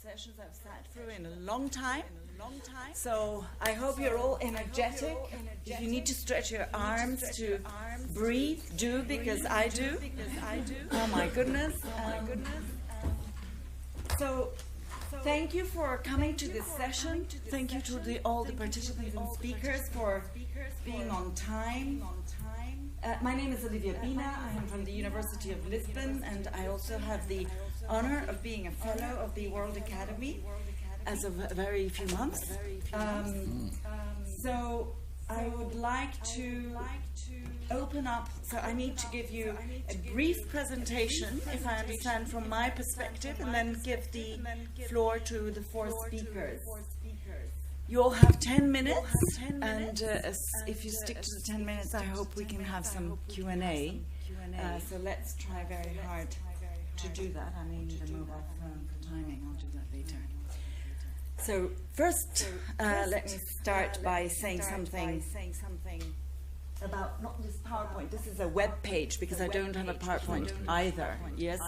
sessions I've sat through in a long time. So I hope you're all energetic. If you need to stretch your arms to breathe, do, because I do. Oh my goodness. So thank you for coming to this session. Thank you to all the participants and speakers for being on time. My name is Olivia Bina. I am from the University of Lisbon, and I also have the honor of being a fellow of the World Academy as of a very few months. So I would like to open up, so I need to give you a brief presentation, if I understand from my perspective, and then give the floor to the four speakers. You all have 10 minutes, and if you stick to the 10 minutes, I hope we can have some Q&A. So let's try very hard to do that. I may need a mobile phone for timing. I'll do that later. So first, let me start by saying something about not this PowerPoint. This is a web page, because I don't have a PowerPoint either. Yes.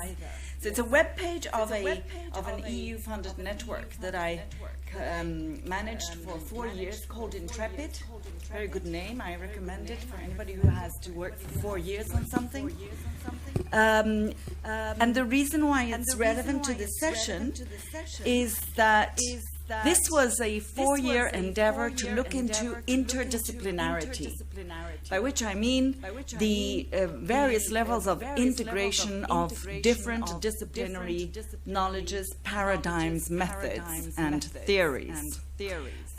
So it's a web page of an EU-funded network that I managed for 4 years, called Intrepid. Very good name. I recommend it for anybody who has to work for 4 years on something. And the reason why it's relevant to this session is that this was a 4-year endeavor to look into interdisciplinarity, by which I mean the various levels of integration of different disciplinary knowledges, paradigms, methods, and theories.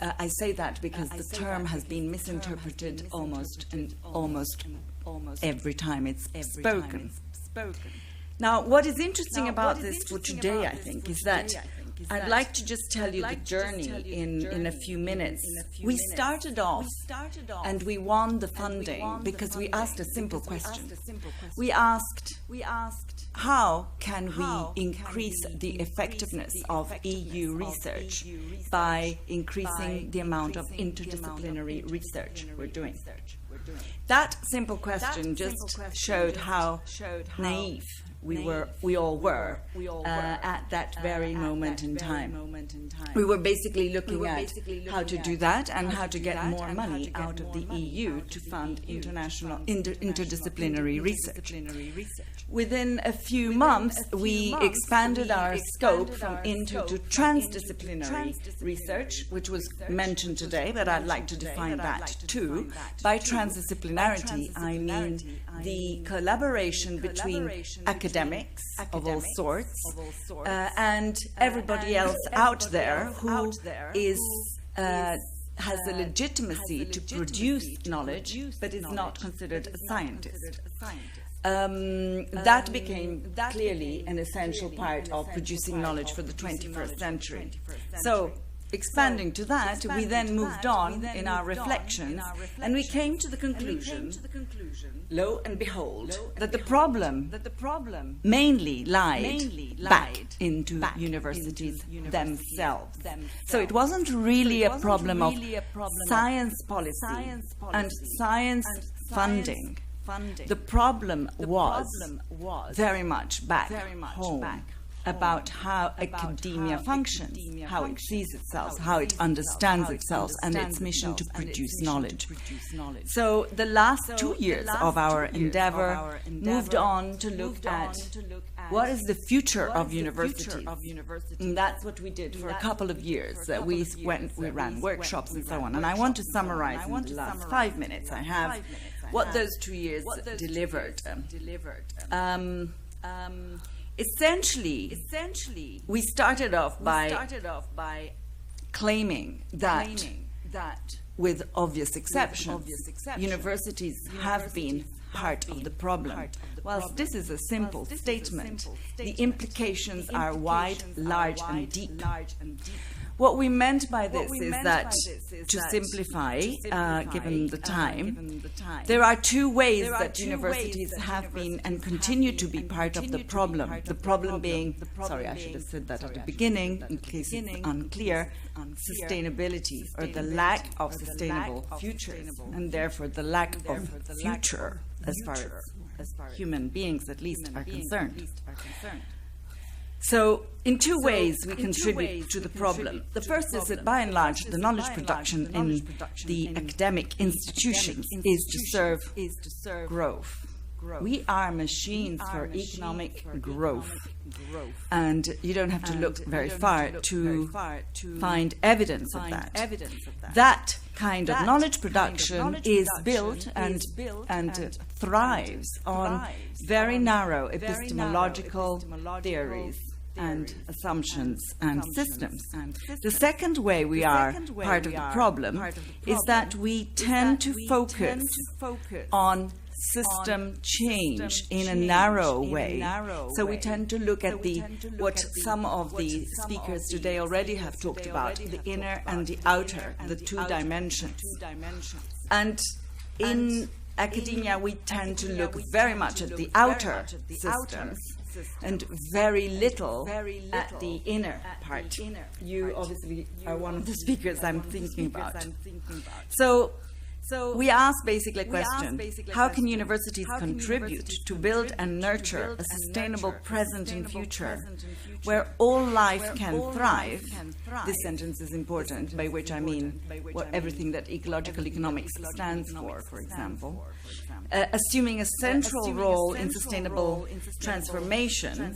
I say that because the term has been misinterpreted almost every time it's spoken. Now, what is interesting about this for today, I think, is that I'd like to just tell you the journey in a few minutes. We started off and we won the funding because we asked a simple question. We asked, how can we increase the effectiveness of EU research by increasing the amount of interdisciplinary research we're doing? That simple question just showed how naive we all were at that very moment in time. We were basically looking at how to do that and how to get more money out of the EU to fund international interdisciplinary research. Within a few months, we expanded our scope from inter to transdisciplinary research, which was mentioned today, but I'd like to define that too. By transdisciplinarity, I mean the collaboration between academics of all sorts and everybody else out there who has the legitimacy to produce knowledge but is not considered a scientist. That became clearly an essential part of producing knowledge for the 21st century. So, expanding to that, we then moved on in our reflections, and we came to the conclusion, lo and behold, that the problem mainly lied back into universities themselves. So it wasn't really a problem of science policy and science funding. The problem was very much back home, about how academia functions, how it sees itself, how it understands itself, and its mission to produce knowledge. So the last 2 years of our endeavor moved on to look at what is the future of universities. And that's what we did for a couple of years. We ran workshops and so on. And I want to summarize in the last 5 minutes I have what those 2 years delivered. Essentially, we started off by claiming that, with obvious exceptions, universities have been part of the problem. Whilst this is a simple statement, the implications are wide, large, and deep. What we meant by this is that, to simplify, given the time, there are two ways that universities have been and continue to be part of the problem. The problem being, sorry, I should have said that at the beginning, in case it's unclear, sustainability, or the lack of sustainable futures, and therefore the lack of future as far as human beings at least are concerned. So, in two ways we contribute to the problem. The first is that, by and large, the knowledge production in the academic institutions is to serve growth. We are machines for economic growth. And you don't have to look very far to find evidence of that. That kind of knowledge production is built and thrives on very narrow epistemological theories and assumptions and systems. The second way we are part of the problem is that we tend to focus on system change in a narrow way. So we tend to look at what some of the speakers today already have talked about, the inner and the outer, the two dimensions. And in academia, we tend to look very much at the outer systems and very little at the inner part. You obviously are one of the speakers I'm thinking about. So we ask basically a question: how can universities contribute to build and nurture a sustainable present and future where all life can thrive? This sentence is important, by which I mean everything that ecological economics stands for example. Assuming a central role in sustainable transformation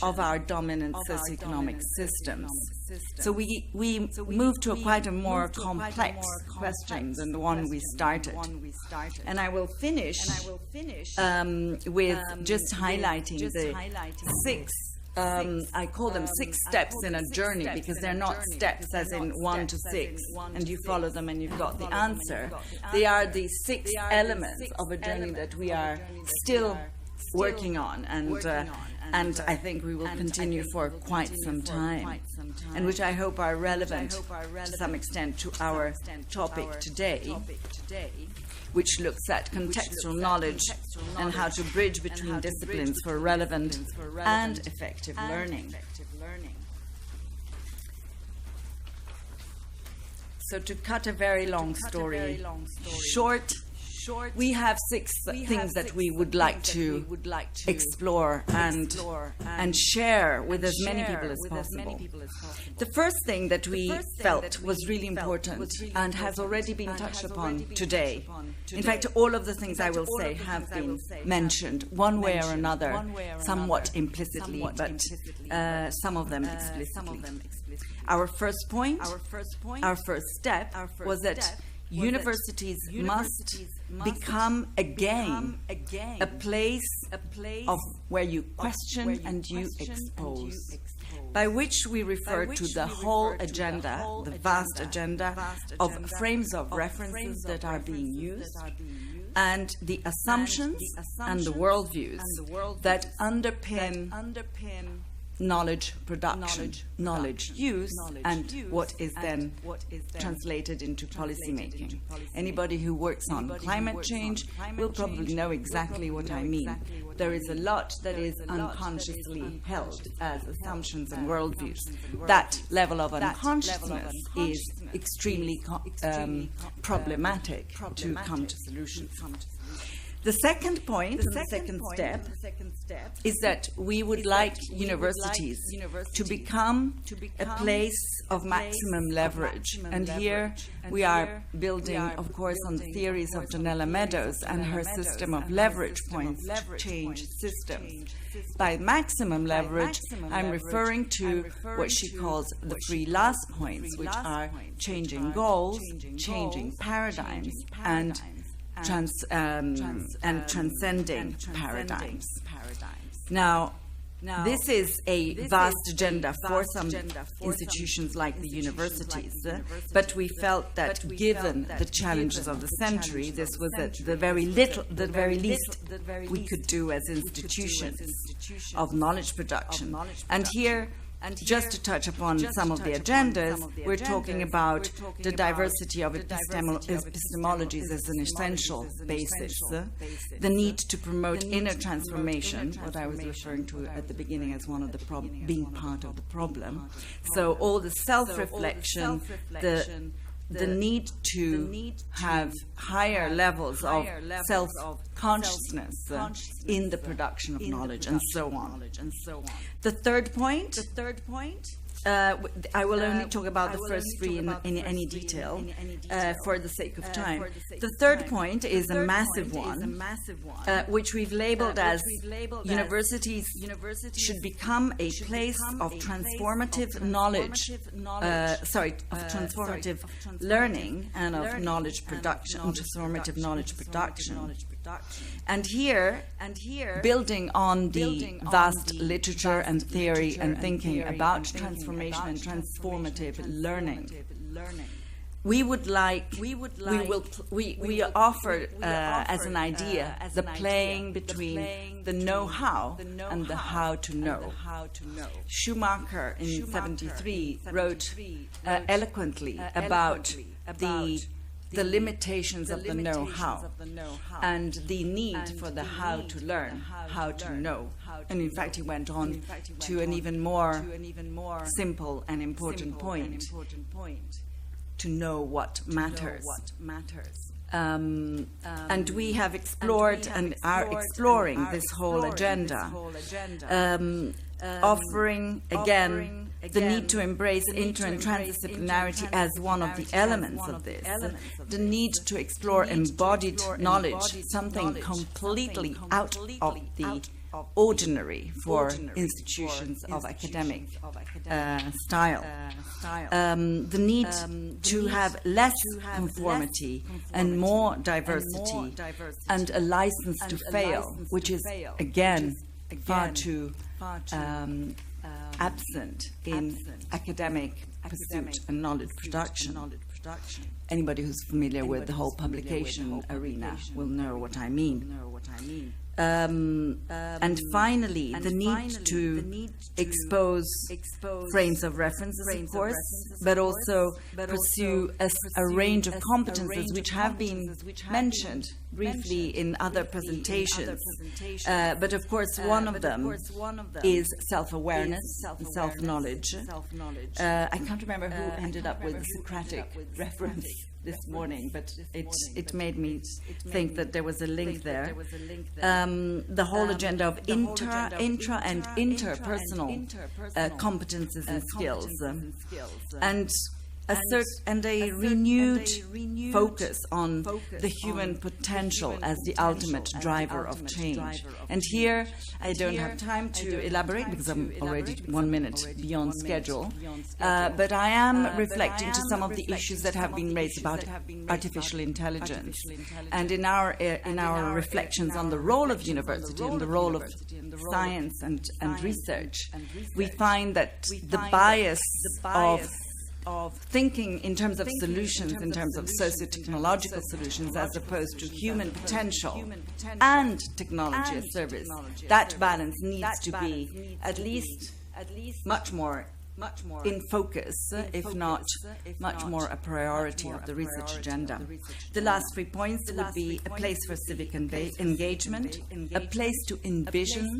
of our dominant socioeconomic systems. So we move to quite a more complex question than the one we started. And I will finish with just highlighting the six, I call them 6 steps in a journey, because they're not steps as in 1 to 6, and you follow them and you've got the answer. They are the 6 elements of a journey that we are still working on, and I think we will continue for quite some time, and which I hope are relevant to some extent to our topic today, which looks at contextual knowledge and how to bridge between disciplines for relevant and effective learning. So to cut a very long story short, we have 6 things that we would like to explore and share with as many people as possible. The first thing that we felt was really important and has already been touched upon today. In fact, all of the things I will say have been mentioned one way or another, somewhat implicitly, but some of them explicitly. Our first point, our first step was that universities must become again a place of where you question and you expose, by which we refer to the whole agenda, the vast agenda of frames of references that are being used, and the assumptions and the worldviews that underpin knowledge production, knowledge use, and what is then translated into policy making. Anybody who works on climate change will probably know exactly what I mean. There is a lot that is unconsciously held as assumptions and worldviews. That level of unconsciousness is extremely problematic to come to solutions. The second point, the second step, is that we would like universities to become a place of maximum leverage. And here we are building, of course, on the theories of Donella Meadows and her system of leverage points to change systems. By maximum leverage, I'm referring to what she calls the 3 last points, which are changing goals, changing paradigms, and transcending paradigms. Now, this is a vast agenda for some institutions like the universities, but we felt that given the challenges of the century, this was at the very least we could do as institutions of knowledge production. And here, just to touch upon some of the agendas, we're talking about the diversity of epistemologies as an essential basis, the need to promote inner transformation, what I was referring to at the beginning as one of the being part of the problem. So all the self-reflection, the need to have higher levels of self-consciousness in the production of knowledge, and so on. The third point, I will only talk about the first three in any detail for the sake of time. The third point is a massive one, which we've labeled as universities should become a place of transformative knowledge, transformative learning and of knowledge production, transformative knowledge production. And here, building on the vast literature and theory and thinking about transformation and transformative learning, we offer as an idea the playing between the know-how and the how to know. Schumacher in 1973 wrote eloquently about the limitations of the know-how and the need for the how to learn, how to know. And in fact, he went on to an even more simple and important point: to know what matters. And we have explored and are exploring this whole agenda, offering again the need to embrace inter and transdisciplinarity as one of the elements of this, the need to explore embodied knowledge, something completely out of the ordinary for institutions of academic style, the need to have less conformity and more diversity, and a license to fail, which is again far too absent in academic pursuit and knowledge production. Anybody who's familiar with the whole publication arena will know what I mean. And finally, the need to expose frames of references, of course, but also pursue a range of competences which have been mentioned briefly in other presentations. But of course, one of them is self-awareness, self-knowledge. I can't remember who ended up with the Socratic reference this morning, but it made me think that there was a link there. The whole agenda of intra and interpersonal competences and skills, and a renewed focus on the human potential as the ultimate driver of change. And here, I don't have time to elaborate because I'm already 1 minute beyond schedule, but I am reflecting to some of the issues that have been raised about artificial intelligence. And in our reflections on the role of university and the role of science and research, we find that the bias of thinking in terms of solutions, in terms of socio-technological solutions, as opposed to human potential and technology as service, that balance needs to be at least much more in focus, if not much more a priority of the research agenda. The last 3 points would be a place for civic engagement, a place to envision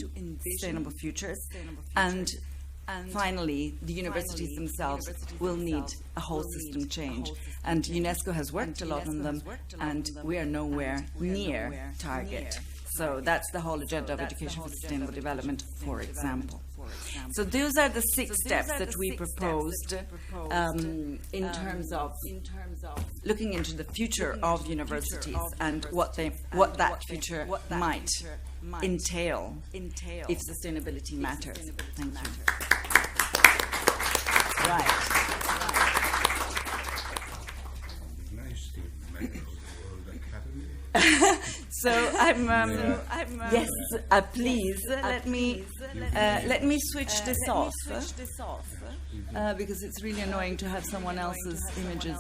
sustainable futures, and finally, the universities themselves will need a whole system change. And UNESCO has worked a lot on them, and we are nowhere near target. So that's the whole agenda of education for sustainable development, for example. So those are the 6 steps that we proposed in terms of looking into the future of universities and what that future might entail if sustainability matters. Thank you. Right. So I'm yes. Please let me switch this off because it's really annoying to have someone else's images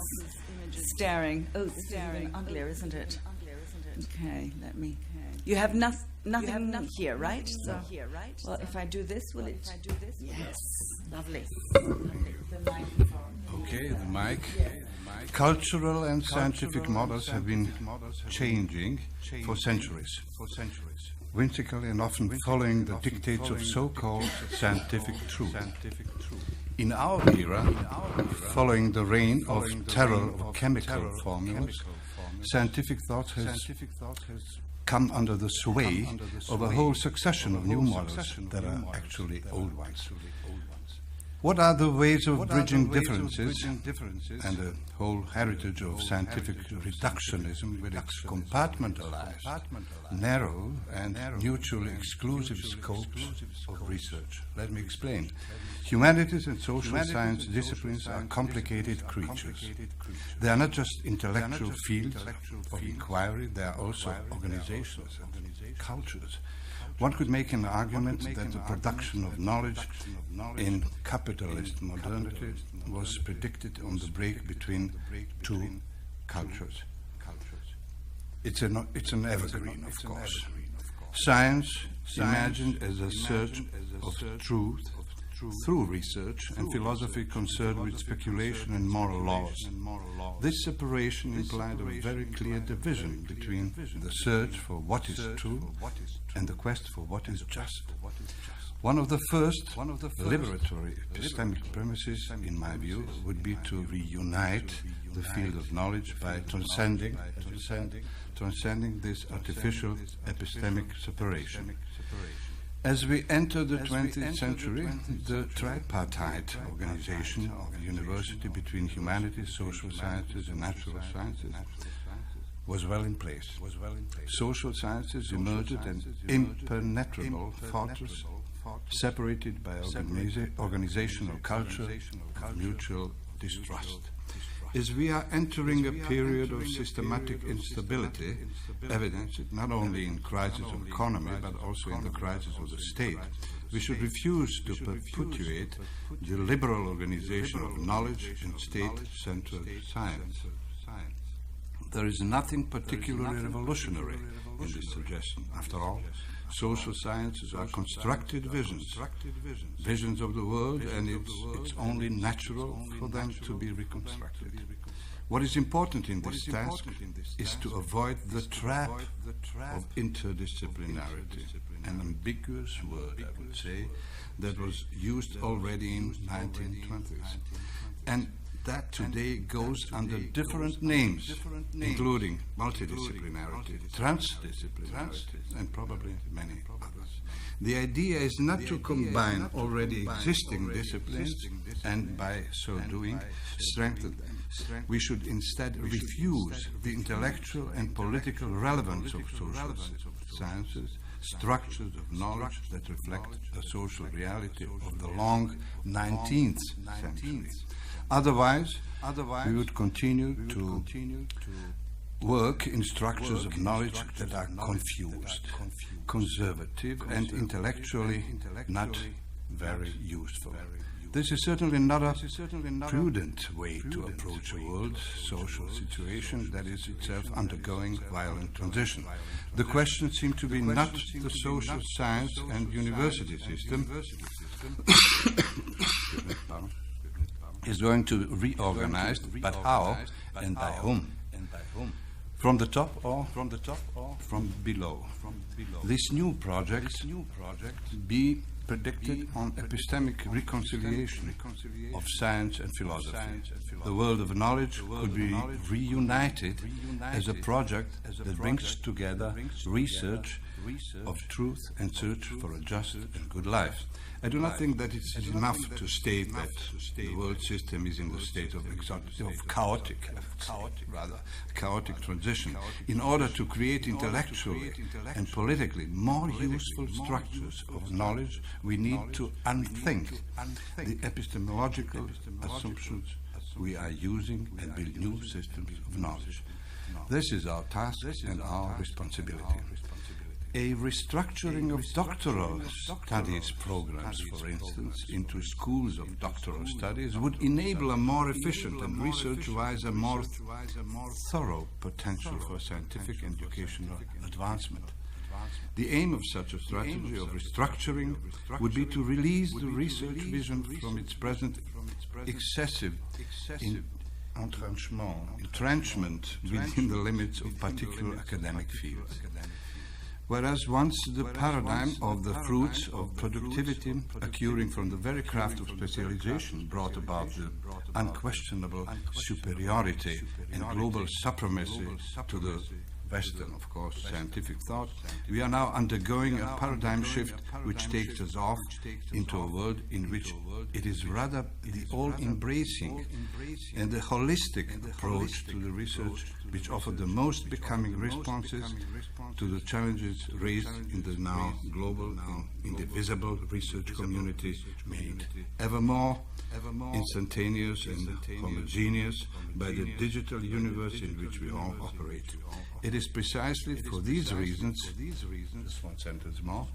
staring. Oh, this is even uglier, isn't it? Okay, let me. You have nothing here, right? So, well, if I do this, will it? Yes, lovely. Okay, the mic. Cultural and scientific models have been changing for centuries, whimsically and often following the dictates of so-called scientific truth. In our era, following the reign of terror of chemical formulas, scientific thought has come under the sway of a whole succession of new models that are actually old ones. What are the ways of bridging differences and the whole heritage of scientific reductionism with its compartmentalized, narrow and mutually exclusive scopes of research? Let me explain. Humanities and social science disciplines are complicated creatures. They are not just intellectual fields of inquiry, they are also organizations and cultures. One could make an argument that the production of knowledge in capitalist modernity was predicted on the break between two cultures. It's an evergreen, of course. Science, imagined as a search of truth through research, and philosophy concerned with speculation and moral laws. This separation implied a very clear division between the search for what is true and the quest for what is just. One of the first liberatory epistemic premises, in my view, would be to reunite the field of knowledge by transcending this artificial epistemic separation. As we enter the 20th century, the tripartite organization of the university between humanities, social sciences and natural sciences was well in place. Social sciences emerged an impenetrable fortress separated by organizational culture of mutual distrust. As we are entering a period of systematic instability, evidenced not only in crisis of economy but also in the crisis of the state, we should refuse to perpetuate the liberal organization of knowledge and state-centered science. There is nothing particularly revolutionary in this suggestion. After all, social sciences are constructed visions of the world, and it's only natural for them to be reconstructed. What is important in this task is to avoid the trap of interdisciplinarity, an ambiguous word, I would say, that was used already in 1920s, and that today goes under different names, including multidisciplinarity, transdisciplinarity, and probably many others. The idea is not to combine already existing disciplines and by so doing strengthen them. We should instead refuse the intellectual and political relevance of social sciences, structures of knowledge that reflect the social reality of the long 19th century. Otherwise, we would continue to work in structures of knowledge that are confused, conservative, and intellectually not very useful. This is certainly not a prudent way to approach a world social situation that is itself undergoing violent transition. The question seems to be not the social science and university system is going to be reorganized, but how and by whom? From the top or from below? This new project be predicted on epistemic reconciliation of science and philosophy. The world of knowledge could be reunited as a project that brings together research of truth and search for a just and good life. I do not think that it's enough to state that the world system is in the state of chaotic transition. In order to create intellectually and politically more useful structures of knowledge, we need to unthink the epistemological assumptions we are using and build new systems of knowledge. This is our task and our responsibility. A restructuring of doctoral studies programs, for instance, into schools of doctoral studies would enable a more efficient and research-wise a more thorough potential for scientific and educational advancement. The aim of such a strategy of restructuring would be to release the research vision from its present excessive entrenchment within the limits of particular academic fields. Whereas once the paradigm of the fruits of productivity occurring from the very craft of specialization brought about the unquestionable superiority and global supremacy to the Western, of course, scientific thought, we are now undergoing a paradigm shift which takes us off into a world in which it is rather the all-embracing and the holistic approach to the research which offer the most becoming responses to the challenges raised in the now global and indivisible research community, made ever more instantaneous and homogeneous by the digital universe in which we all operate. It is precisely for these reasons, just one sentence more,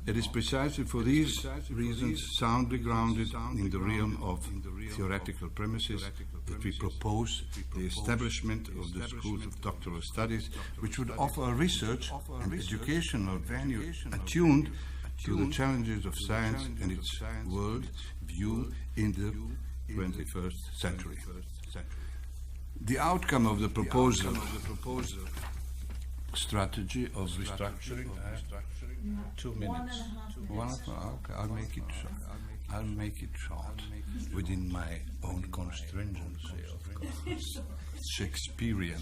it is precisely for these reasons soundly grounded in the realm of theoretical premises that we propose the establishment of the schools of doctoral studies, which would offer a research and educational venue attuned to the challenges of science and its world view in the 21st century. The outcome of the proposal strategy of restructuring. 2 minutes. Okay, I'll make it short. I'll make it short within my own constringency, of course. Shakespearean.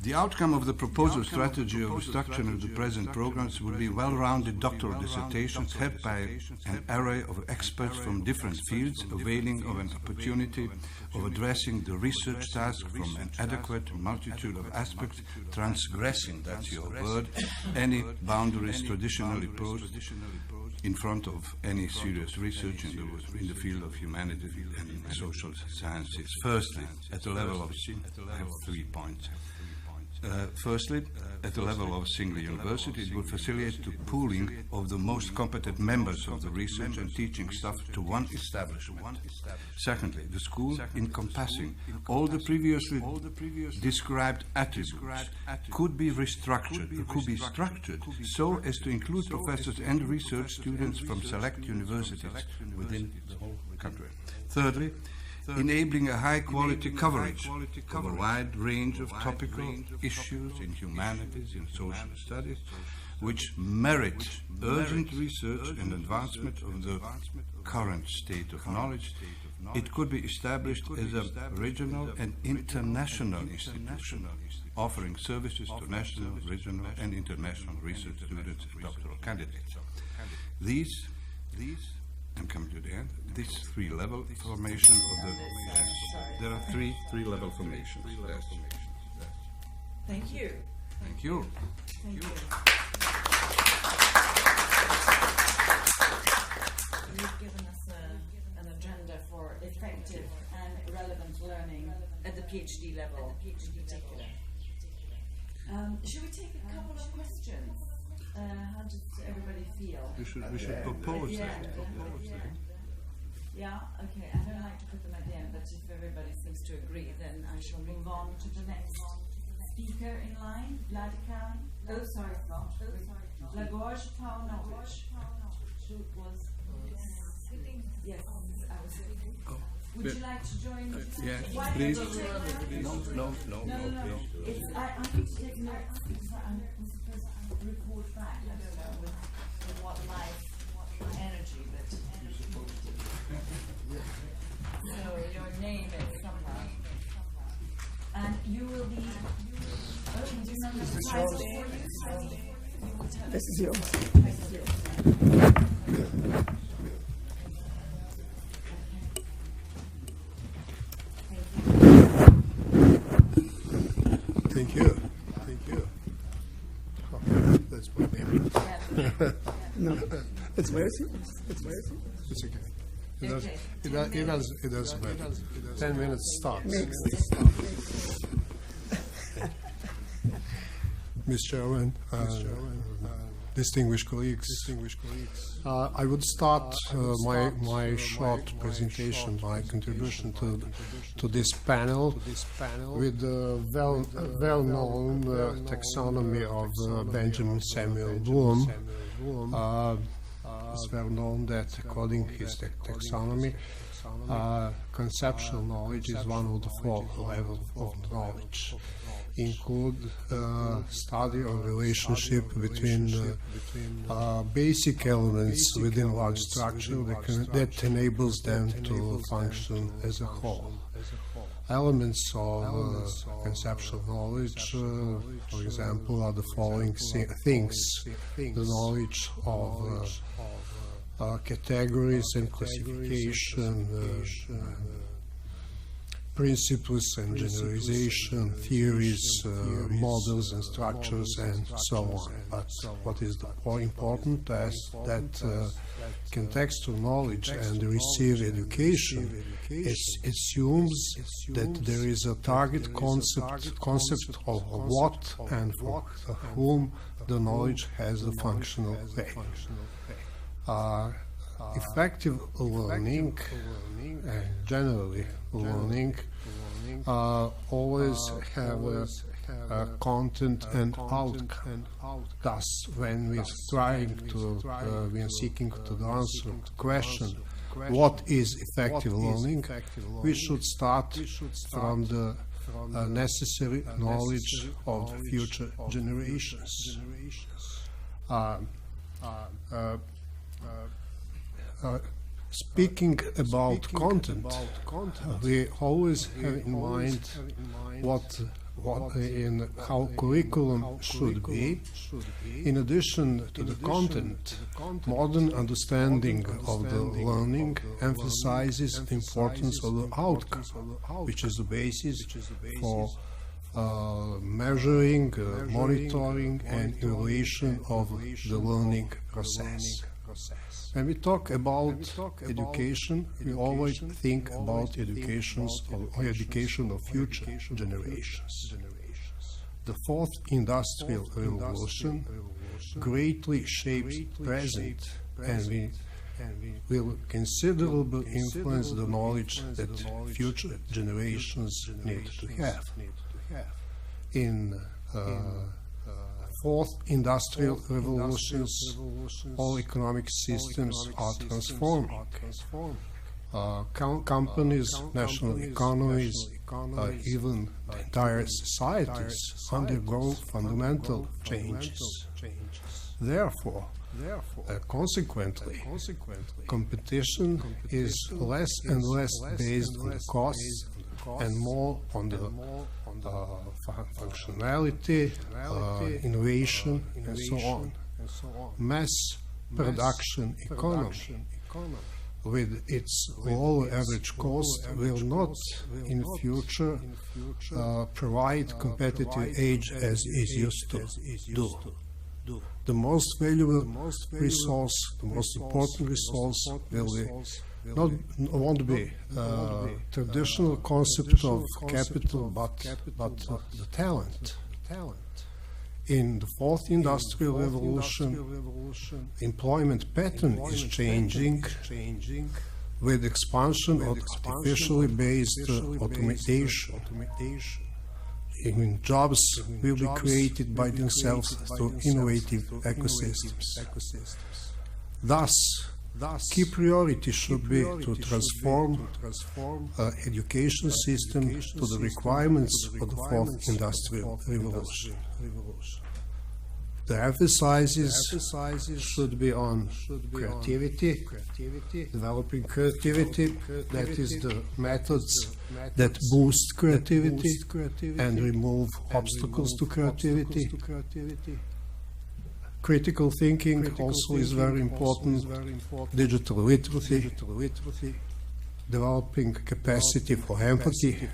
The outcome of the proposal strategy of restructuring of the present programs will be well-rounded doctoral dissertations headed by an array of experts from different fields, availing of an opportunity of addressing the research task from an adequate multitude of aspects, transgressing, that's your word, any boundaries traditionally posed in front of any serious research in the field of humanities and social sciences. Firstly, at the level of, I have 3 points. Firstly, at the level of a single university, it will facilitate the pooling of the most competent members of the research and teaching staff to one establishment. Secondly, the school, encompassing all the previously described attributes, could be restructured, could be structured so as to include professors and research students from select universities within the whole country. Thirdly, enabling a high-quality coverage of a wide range of topical issues in humanities and social studies, which merit urgent research and advancement of the current state of knowledge. It could be established as a regional and international institution, offering services to national, regional, and international research students and doctoral candidates. These I'm coming to the end. This three-level formation of the there are three-level formations. Yes. Thank you. Thank you. Thank you. You've given us an agenda for effective and relevant learning at the PhD level in particular. Should we take a couple of questions? How does everybody feel? We should propose that. Yeah, okay. I don't like to put them at the end, but if everybody seems to agree, then I shall move on to the next speaker in line. Vladika. Oh, sorry, not. Blagoje, Paunović. Who was sitting? Yes, I was sitting. Oh. Would you like to join? Yes, Why please. No. It's, I need to take notes because I'm supposed to record back. I don't know with what life, what energy, but so your name is somehow, and you will be. Oh, do you remember the title for you? This is yours. Thank you. Oh, that's my name. No, it's where? It's okay. It doesn't matter. 10 minutes starts. Ms. Chairman, distinguished colleagues, I would start my short presentation, my contribution to this panel with the well-known taxonomy of Benjamin Samuel Bloom. It's well known that according to his taxonomy, Conceptual knowledge is one of the four levels of knowledge. Include study of relationship between basic elements within large structure that enables them to function as a whole. Elements of conceptual knowledge, for example, are the following things: the knowledge of categories and classification, principles and generalization, theories, models and structures, and so on. But what is more important is that contextual knowledge and received education assumes that there is a target concept of what and for whom the knowledge has a functional value. Effective learning and generally learning always have a content and outcome. Thus, when we're seeking to answer the question, what is effective learning, we should start from the necessary knowledge of future generations. Speaking about content, we always have in mind how curriculum should be. In addition to the content, modern understanding of the learning emphasizes the importance of the outcome, which is the basis for measuring, monitoring, and evaluation of the learning process. When we talk about education, we always think about education of future generations. The fourth industrial revolution greatly shapes present and will considerably influence the knowledge that future generations need to have. In fourth industrial revolutions, all economic systems are transforming. Companies, national economies, even entire societies undergo fundamental changes. Therefore, consequently, competition is less and less based on the costs and more on the functionality, innovation, and so on. Mass production economy, with its low average cost, will not in future provide competitive edge as it used to do. The most valuable resource, the most important resource, won't be traditional concept of capital, but the talent. In the fourth industrial revolution, employment pattern is changing with expansion of artificially based automation. Even jobs will be created by themselves through innovative ecosystems. Thus, key priority should be to transform education system to the requirements of the fourth industrial revolution. The emphasis should be on creativity, developing creativity, that is the methods that boost creativity and remove obstacles to creativity. Critical thinking also is very important. Digital literacy, developing capacity for empathy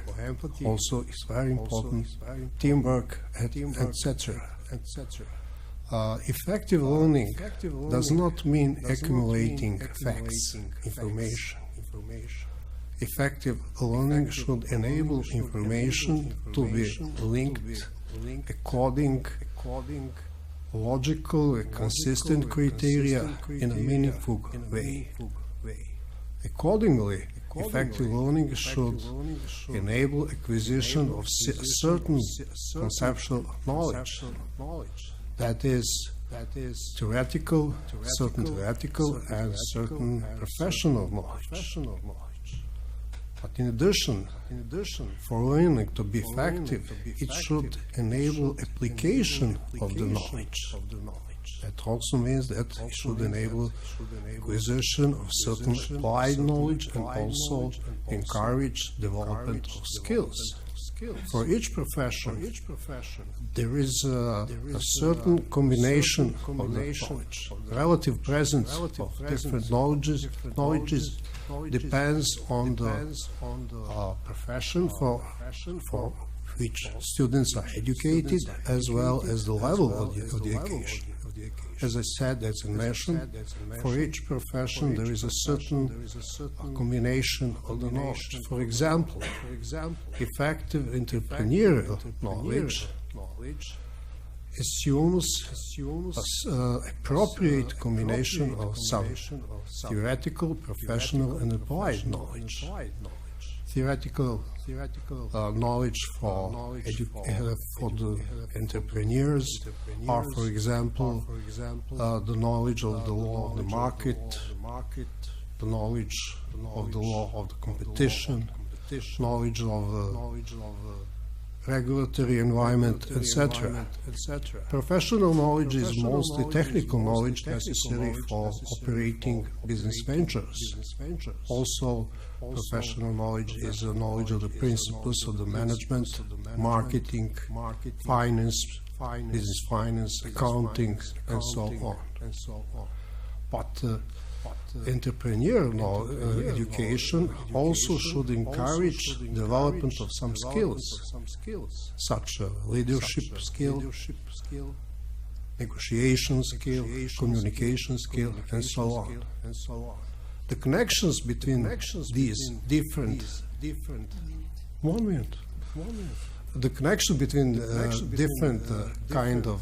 also is very important. Teamwork, etc. Effective learning does not mean accumulating facts, information. Effective learning should enable information to be linked according logical and consistent criteria in a meaningful way. Accordingly, effective learning should enable acquisition of certain conceptual knowledge, that is, certain theoretical and certain professional knowledge. But in addition, for learning to be effective, it should enable application of the knowledge. That also means that it should enable acquisition of certain applied knowledge and also encourage development of skills. For each profession, there is a certain combination of the knowledge. Relative presence of different knowledges depends on the profession for which students are educated, as well as the level of the education. As I said, as I mentioned, for each profession there is a certain combination of the knowledge. For example, effective entrepreneurial knowledge assumes an appropriate combination of some theoretical, professional, and applied knowledge. Theoretical knowledge for the entrepreneurs are, for example, the knowledge of the law of the market, the knowledge of the law of the competition, knowledge of regulatory environment, etc. Professional knowledge is mostly technical knowledge necessary for operating business ventures. Also, professional knowledge is a knowledge of the principles of the management, marketing, finance, business finance, accounting, and so on. But entrepreneurial education also should encourage development of some skills, such as leadership skill, negotiation skill, communication skill, and so on. The connections between these different the connection between different kind of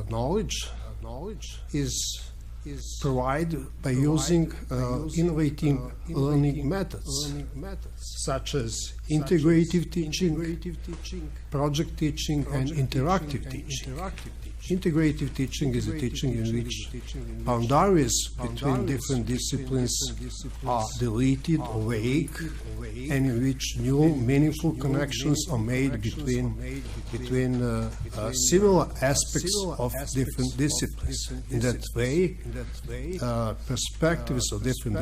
knowledge is provided by using innovative learning methods, such as integrative teaching, project teaching, and interactive teaching. Integrative teaching is a teaching in which boundaries between different disciplines are deleted or vague, and in which new meaningful connections are made between similar aspects of different disciplines. In that way, perspectives of different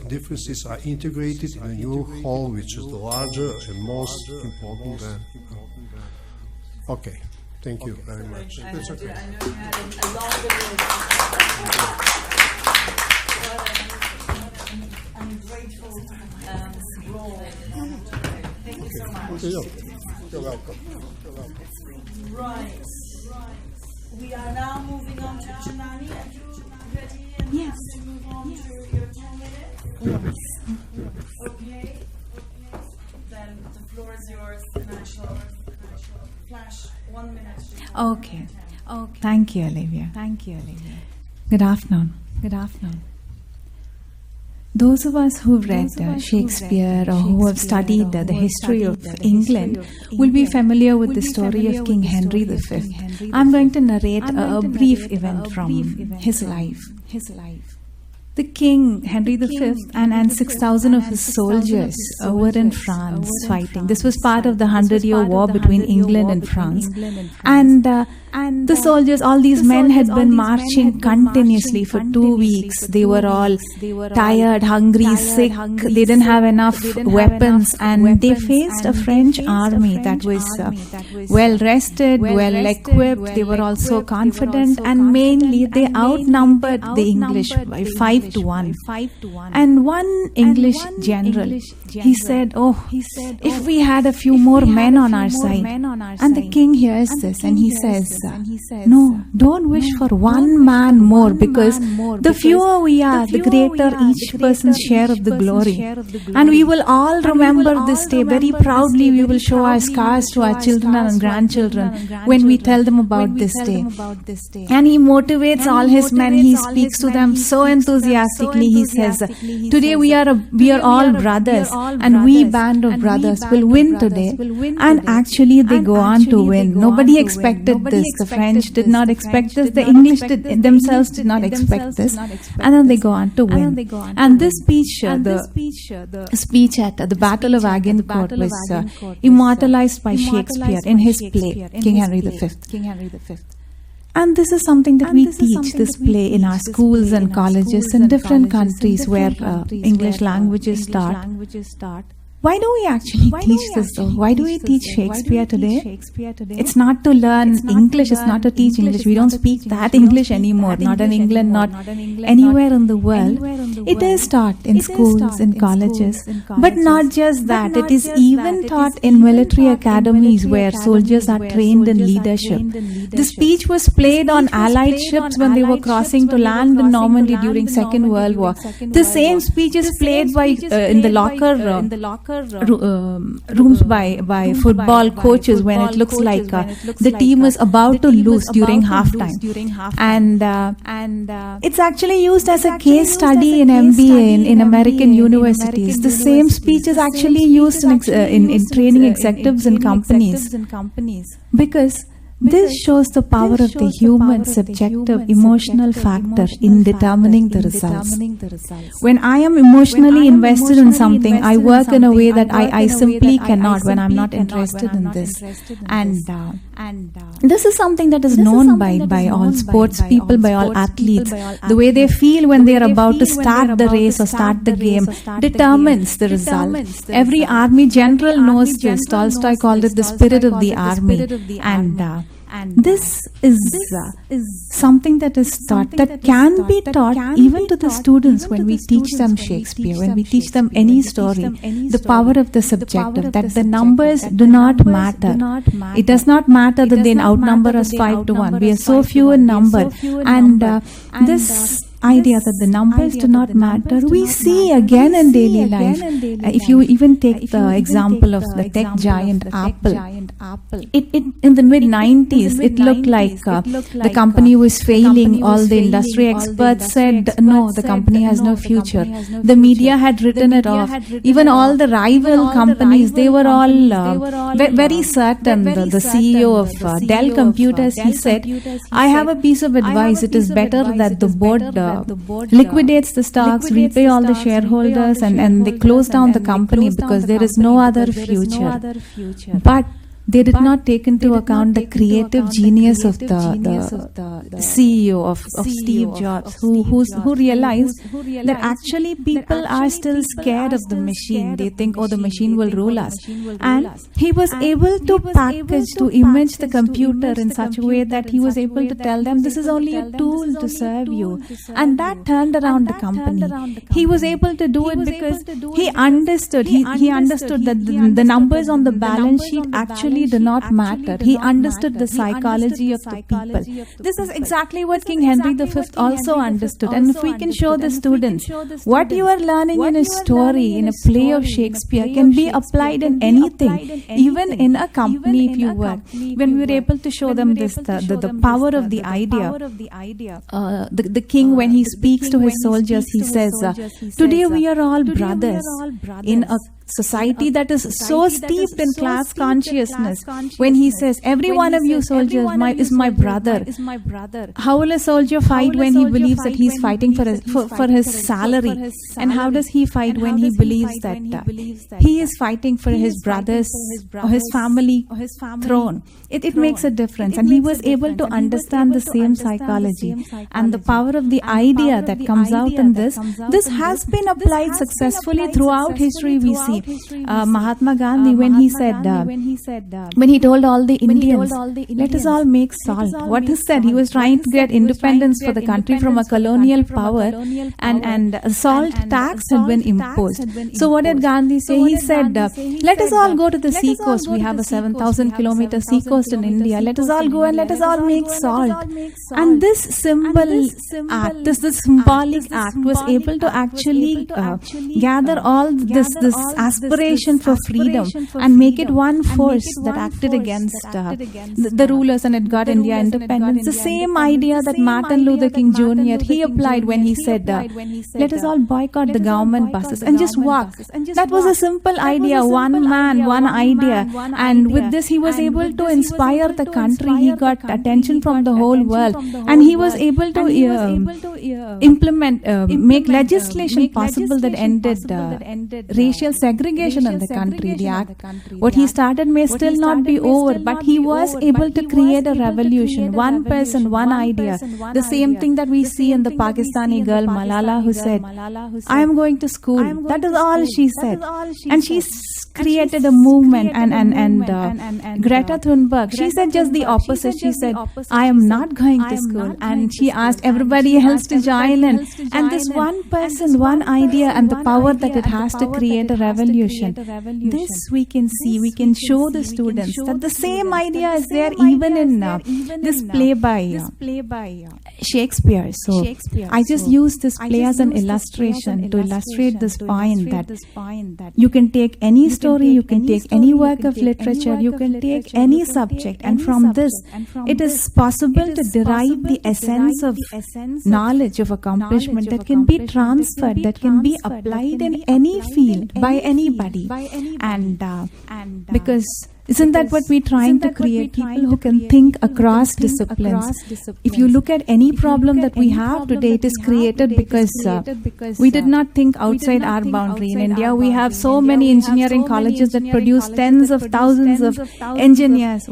differences are integrated in a new whole, which is the larger and most important. Okay. Thank you very much. I know you had a long I'm grateful role. Thank you so much. You're welcome. Right. We are now moving on to Janani. Are you ready? Yes. To move on to your 10 minutes? Yes. Okay. Then the floor is yours, and I shall flash 1 minute. Okay. Thank you, Olivia. Good afternoon. Those of us who've read Shakespeare or who have studied the history of England will be familiar with the story of King Henry V. I'm going to narrate a brief event from his life. The King, Henry V, and 6,000 of his soldiers were in France fighting. This was part of the 100-year war between England and France. And the soldiers, all these men had been marching continuously for 2 weeks. They were all tired, hungry, sick. They didn't have enough weapons. And they faced a French army that was well rested, well equipped. They were also confident. And mainly, they outnumbered the English by 5 to 1. And one English general, he said, if we had a few more men on our side. And the king hears this and he says, no, don't wish for one man more, because the fewer we are, the greater each person's share of the glory. And we will all remember this day very proudly. We will show our scars to our children and grandchildren when we tell them about this day. And he motivates all his men. He speaks to them so enthusiastically. He says, today we are all brothers, and we band of brothers will win today. And actually they go on to win. Nobody expected this. the French did not expect this, the English themselves did not expect this, and then they go on to win. And this speech, the speech at the Battle of Agincourt was immortalized by Shakespeare in his play, King Henry V. And this is something that we teach, this play, in our schools and colleges in different countries where English language is taught. Why do we actually teach this though? Why do we teach Shakespeare today? It's not to learn English, it's not to teach English. We don't speak that English anymore, not in England, not anywhere in the world. It is taught in schools, in colleges. But not just that, it is even taught in military academies where soldiers are trained in leadership. The speech was played on Allied ships when they were crossing to land in Normandy during Second World War. The same speech is played by in the locker rooms by football coaches when it looks like the team is about to lose during halftime, and it's actually used as a case study in MBA in American universities. The same speech is actually used in training executives in companies, because this shows the power of the human subjective emotional factor in determining the results. When I am emotionally invested in something, I work in a way that I simply cannot when I'm not interested in this. And this is something that is known by all sports people, by all athletes. The way they feel when they are about to start the race or start the game determines the result. Every army general knows this. Tolstoy called it the spirit of the army. And this is something that is taught, that can be taught even to the students when we teach them Shakespeare, when we teach them any story, the power of the subjective, that the numbers do not matter. It does not matter that they outnumber us 5-1. We are so few in number. And this idea that the numbers do not matter, we see again in daily life. If you even take the example of the tech giant Apple, in the mid-90s, it looked like the company was failing. All the industry experts said, no, the company has no future. The media had written it off. Even all the rival companies, they were all very certain. The CEO of Dell Computers, he said, I have a piece of advice. It is better that the board liquidates the stocks, repay all the shareholders, and they close down the company because there is no other future. But they did not take into account the creative genius of the CEO of Steve Jobs, who realized that actually people are still scared of the machine. They think, oh, the machine will rule us. And he was able to package, to image the computer in such a way that he was able to tell them, this is only a tool to serve you. And that turned around the company. He was able to do it because he understood. He understood that the numbers on the balance sheet actually do not matter. He understood the psychology of the people. This is exactly what King Henry V also understood. And if we can show the students what you are learning in a story, in a play of Shakespeare, can be applied in anything, even in a company if you work. When we were able to show them this, the power of the idea, the king, when he speaks to his soldiers, he says, today we are all brothers in a society that is so steeped in class consciousness. When he says, every one of you soldiers is my brother. How will a soldier fight when he believes that he's fighting for his salary? And how does he fight when he believes that he is fighting for his brother's or his family throne? It makes a difference. And he was able to understand the same psychology. And the power of the idea that comes out in this has been applied successfully throughout history. We see Mahatma Gandhi, when he said, when he told all the Indians, let us all make salt. What he said, he was trying to get independence for the country from a colonial power, and a salt tax had been imposed. So what did Gandhi say? He said, let us all go to the sea coast. We have a 7,000 kilometer sea coast in India. Let us all go and let us all make salt. And this symbol act, this symbolic act was able to actually gather all this aspiration for freedom and make it one force that acted against the rulers, and it got India independence. The same idea that Martin Luther King Jr. he applied when he said, let us all boycott the government buses and just walk. That was a simple idea, one man, one idea. And with this, he was able to inspire the country. He got attention from the whole world. And he was able to implement, make legislation possible that ended racial segregation in the country. The act, what he started may still not be over, but he was able to create a revolution. One person, one idea. The same thing that we see in the Pakistani girl Malala, who said, I am going to school. That is all she said. And she created a movement. And Greta Thunberg, she said just the opposite. She said, I am not going to school. And she asked everybody else to join in. And this one person, one idea, and the power that it has to create a revolution. This we can see, we can show the students that the same idea is there even in this play by Shakespeare. So I just use this play as an illustration to illustrate this point that you can take any story, you can take any work of literature, you can take any subject, and from this it is possible to derive the essence of knowledge, of accomplishment that can be transferred, that can be applied in any field by anybody. And because isn't that what we're trying to create? People who can think across disciplines. If you look at any problem that we have today, it is created because we did not think outside our boundary. In India, we have so many engineering colleges that produce tens of thousands of engineers.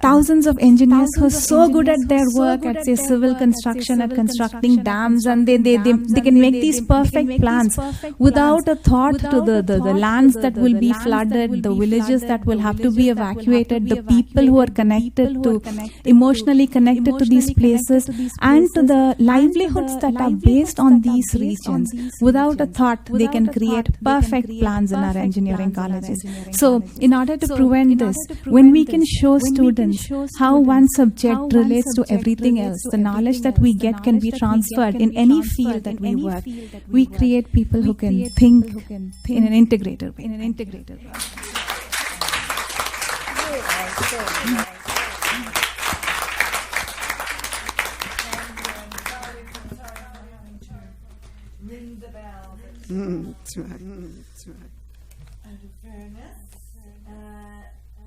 Thousands of engineers who are so good at their work, at say civil construction, at constructing dams, and they can make these perfect plans without a thought to the lands that will be flooded, the villages that will have to be evacuated, the people who are connected to, emotionally connected to these places, and to the livelihoods that are based on these regions. Without a thought, they can create perfect plans in our engineering colleges. So, in order to prevent this, when we can show students how one subject relates to everything else, the knowledge that we get can be transferred in any field that we work. We create people who can think in an integrated way. Ring the bell. That's right. That's right. Out of fairness,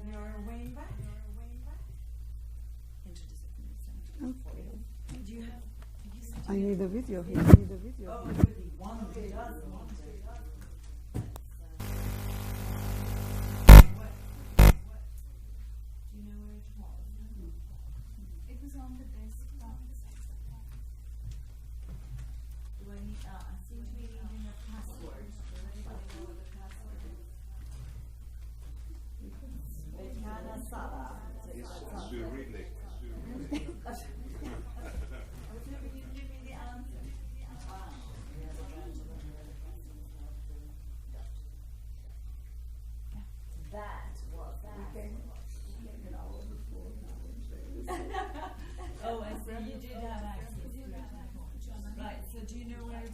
Liora Weinbach. Interdisciplinary. Okay. Do you have? I need a video here. Oh, it could be one of the dozen. Do you know where it was? It was on the desk. Do I need? I seem to be needing a password. Does anybody know what the password is? Vejana Sala. Oh, I see. You did have access to it. Right, so do you know where it is?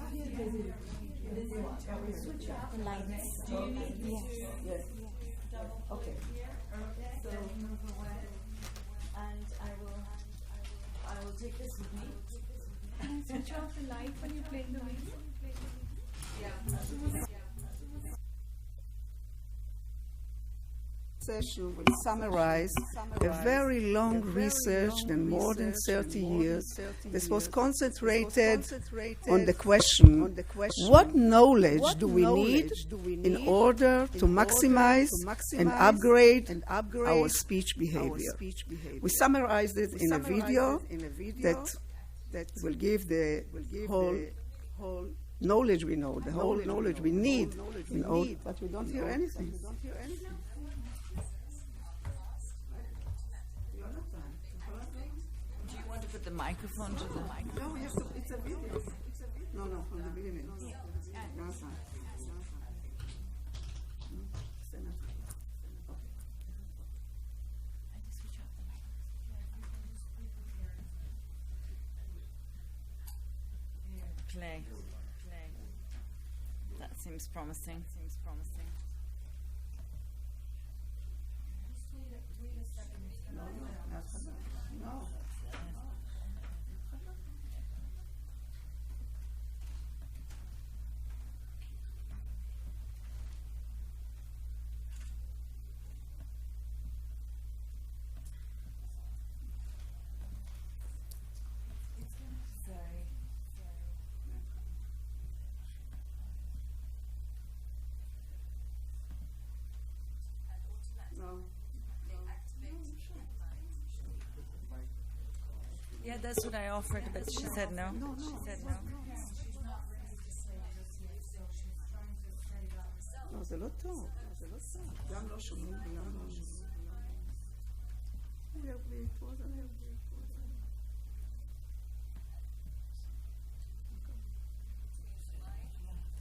This one. Switch off the lights. Do you need me to? Yes. Double Okay. here? Okay. So move away. And I will take this with me. Switch off the light when you're playing the video. Yeah. Session will summarize a very long research and more than 30 years. This was concentrated on the question, what knowledge do we need in order to maximize and upgrade our speech behavior? We summarized it in a video that will give the whole knowledge we know, the whole knowledge we need, but we don't hear anything. Do you want to put the microphone to the mic? No, we have to. It's a video. No, from the beginning. Play. Seems promising. Yeah, that's what I offered, but she said no. לא, זה לא טוב. גם לא שומעים וגם לא שומעים.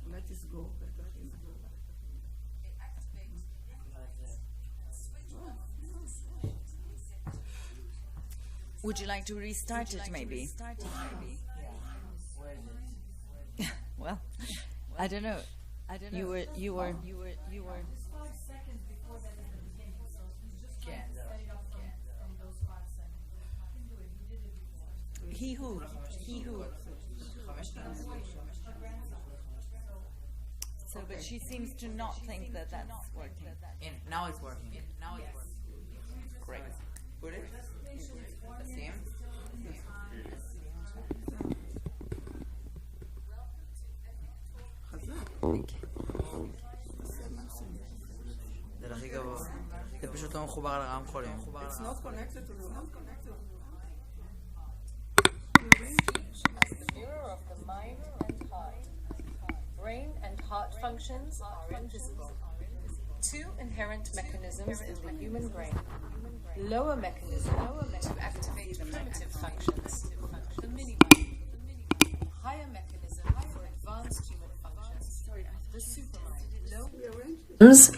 אולי תסגור. Would you like to restart it, maybe? Well, I don't know. You were. 5 seconds before that at the beginning, so he's just trying to set it up from those 5 seconds. I can do it. He did it before. He who? So, but she seems to not think that that's working. Now it's working. Great. Put it. Same. זה הכי גבוה. זה פשוט לא מחובר על הרמקולים. It's not connected to the Mirror of the mind and heart. Brain and heart functions are invisible. 2 inherent mechanisms in the human brain. Lower mechanism to activate the primitive functions, the mini-mind. Higher mechanism for advanced human functions, the supermind.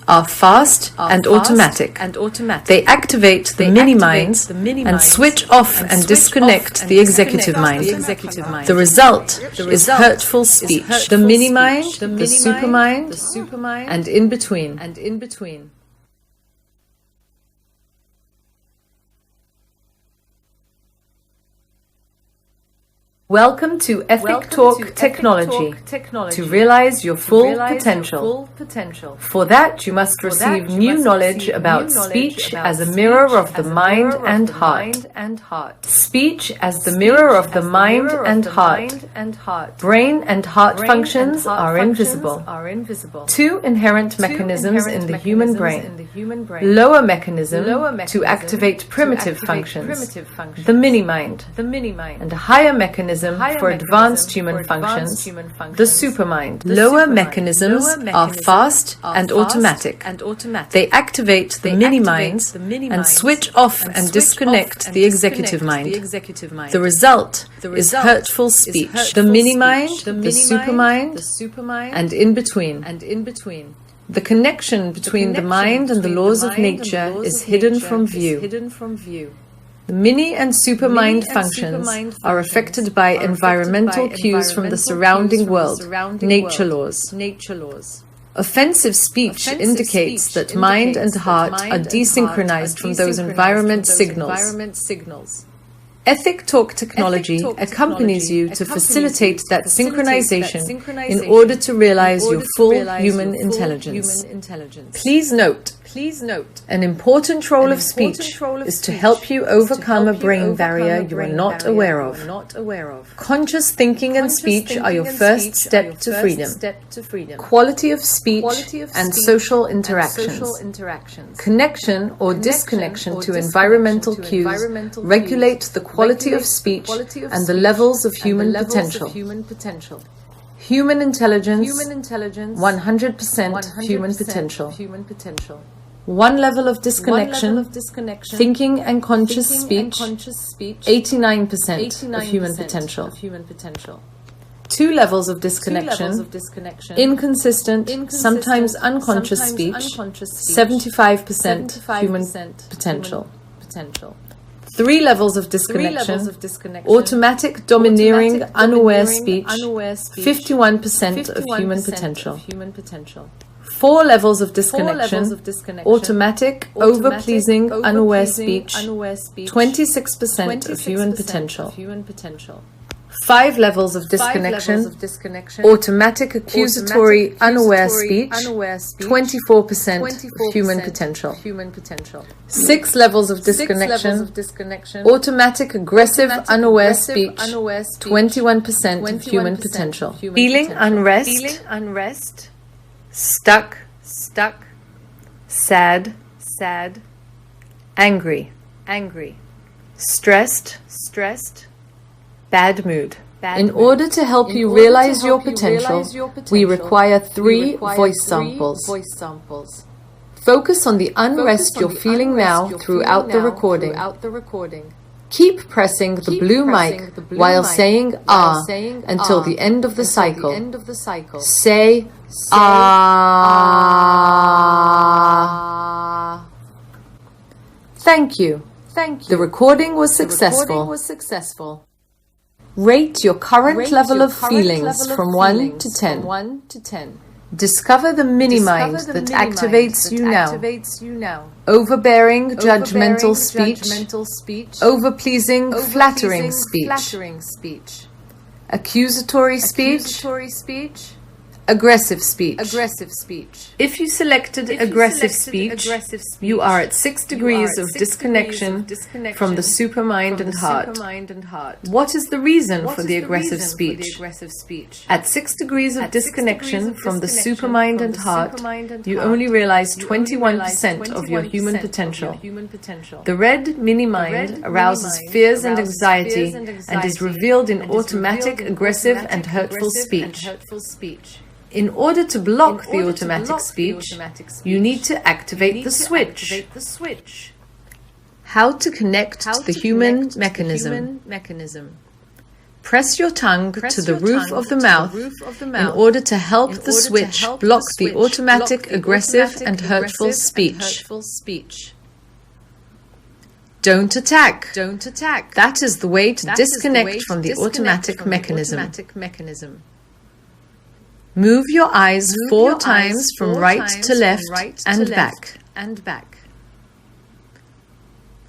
Are fast and automatic. They activate the mini-mind and switch off and disconnect the executive mind. The result is hurtful speech. The mini-mind, the supermind, and in between. Welcome to Ethic Talk Technology, to realize your full potential. For that, you must receive new knowledge about speech as a mirror of the mind and heart. Speech as the mirror of the mind and heart. Brain and heart functions are invisible. 2 inherent mechanisms in the human brain. Lower mechanism to activate primitive functions, the mini-mind, and a higher mechanism for advanced human functions, the supermind. Lower mechanisms are fast and automatic. They activate the mini-mind and switch off and disconnect the executive mind. The result is hurtful speech. The mini-mind, the supermind, and in between. The connection between the mind and the laws of nature is hidden from view. The mini and supermind functions are affected by environmental cues from the surrounding world, nature laws. Offensive speech indicates that mind and heart are desynchronized from those environment signals. Ethic Talk Technology accompanies you to facilitate that synchronization in order to realize your full human intelligence. Please note, an important role of speech is to help you overcome a brain barrier you are not aware of. Conscious thinking and speech are your first step to freedom. Quality of speech and social interactions. Connection or disconnection to environmental cues regulate the quality of speech and the levels of human potential. Human intelligence, 100% human potential. 1 level of disconnection, thinking and conscious speech, 89% of human potential. 2 levels of disconnection, inconsistent, sometimes unconscious speech, 75% human potential. 3 levels of disconnection: automatic, domineering, unaware speech, 51% of human potential. 4 levels of disconnection: automatic, over-pleasing, unaware speech, 26% of human potential. 5 levels of disconnection: automatic, accusatory, unaware speech, 24% of human potential. 6 levels of disconnection: automatic, aggressive, unaware speech, 21% of human potential. Feeling unrest, stuck, sad, angry, stressed, bad mood. In order to help you realize your potential, we require 3 voice samples. Focus on the unrest you're feeling now throughout the recording. Keep pressing the blue mic while saying "ah" until the end of the cycle. Say "ah." Thank you. The recording was successful. Rate your current level of feelings from 1 to 10. Discover the mini-mind that activates you now. Overbearing, judgmental speech. Over-pleasing, flattering speech. Accusatory speech. Aggressive speech. If you selected aggressive speech, you are at 6 degrees of disconnection from the supermind and heart. What is the reason for the aggressive speech? At 6 degrees of disconnection from the supermind and heart, you only realize 21% of your human potential. The red mini-mind arouses fears and anxiety and is revealed in automatic, aggressive and hurtful speech. In order to block the automatic speech, you need to activate the switch. How to connect to the human mechanism. Press your tongue to the roof of the mouth in order to help the switch block the automatic, aggressive and hurtful speech. Don't attack. That is the way to disconnect from the automatic mechanism. Move your eyes 4 times from right to left and back.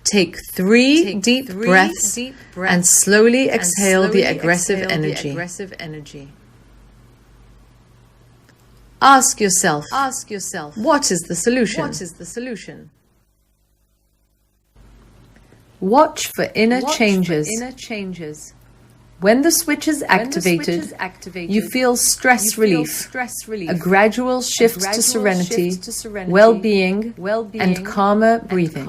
Take 3 deep breaths and slowly exhale the aggressive energy. Ask yourself, what is the solution? Watch for inner changes. When the switch is activated, you feel stress relief, a gradual shift to serenity, well-being, and calmer breathing.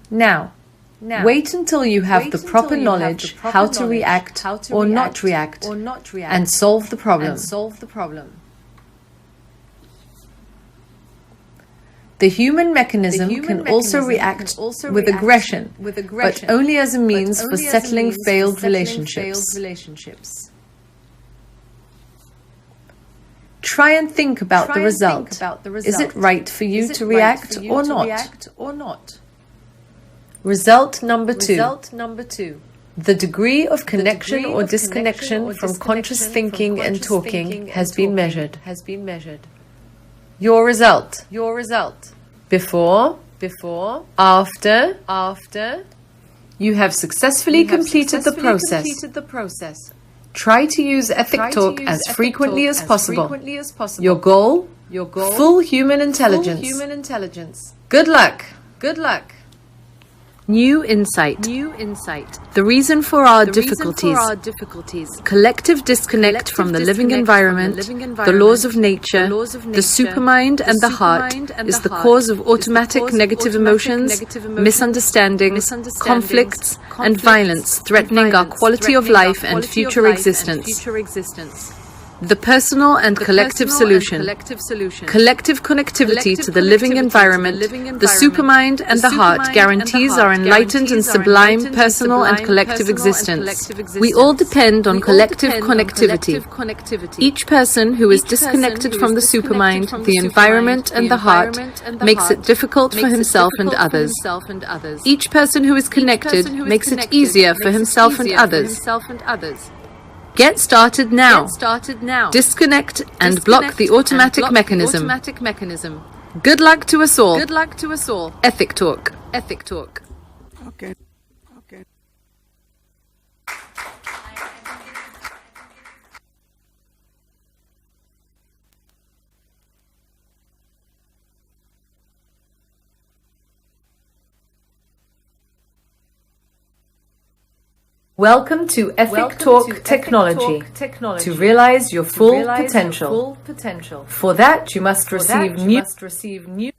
Now, wait until you have the proper knowledge how to react or not react, and solve the problem. The human mechanism can also react with aggression, but only as a means for settling failed relationships. Try and think about the result. Is it right for you to react or not? Result number 2. The degree of connection or disconnection from conscious thinking and talking has been measured. Your result. Before, after, you have successfully completed the process. Try to use ethic talk as frequently as possible. Your goal, full human intelligence. Good luck. New insight. The reason for our difficulties. Collective disconnect from the living environment, the laws of nature, the supermind and the heart is the cause of automatic negative emotions, misunderstandings, conflicts, and violence threatening our quality of life and future existence. The personal and collective solution. Collective connectivity to the living environment, the supermind and the heart guarantees our enlightened and sublime personal and collective existence. We all depend on collective connectivity. Each person who is disconnected from the supermind, the environment and the heart makes it difficult for himself and others. Each person who is connected makes it easier for himself and others. Get started now. Disconnect and block the automatic mechanism. Good luck to us all. Ethic Talk. Okay. Welcome to Ethic Talk Technology, to realize your full potential. For that, you must receive new.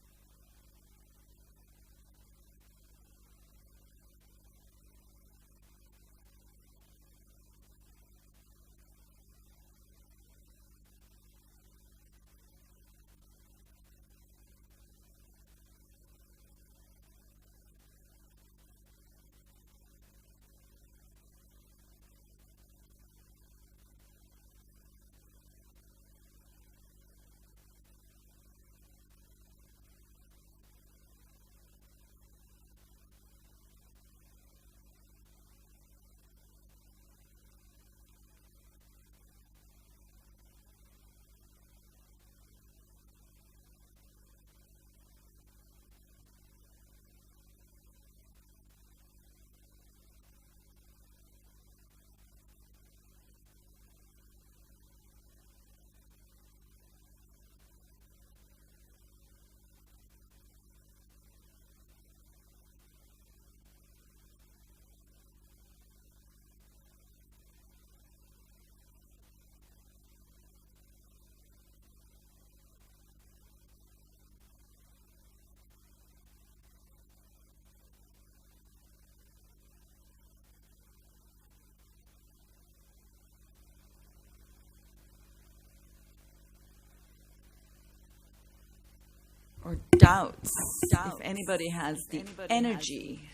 Or doubts, if anybody has the energy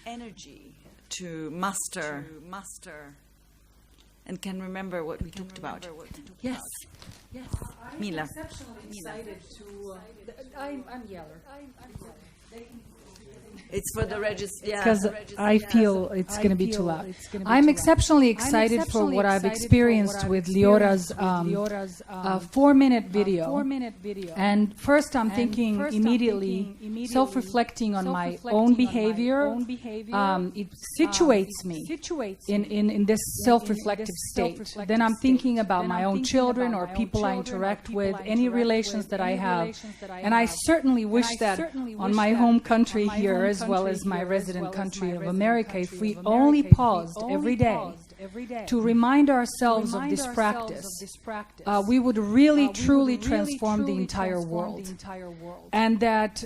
to muster and can remember what we talked about. Yes. Mila. I'm exceptionally excited to... I'm Yeller. It's for the register. Because I feel it's going to be too loud. I'm exceptionally excited for what I've experienced with Liora's 4-minute video. And first I'm thinking immediately, self-reflecting on my own behavior. It situates me in this self-reflective state. Then I'm thinking about my own children or people I interact with, any relations that I have. And I certainly wish that on my home country here, as well as my resident country of America, if we only paused every day to remind ourselves of this practice, we would really truly transform the entire world. And that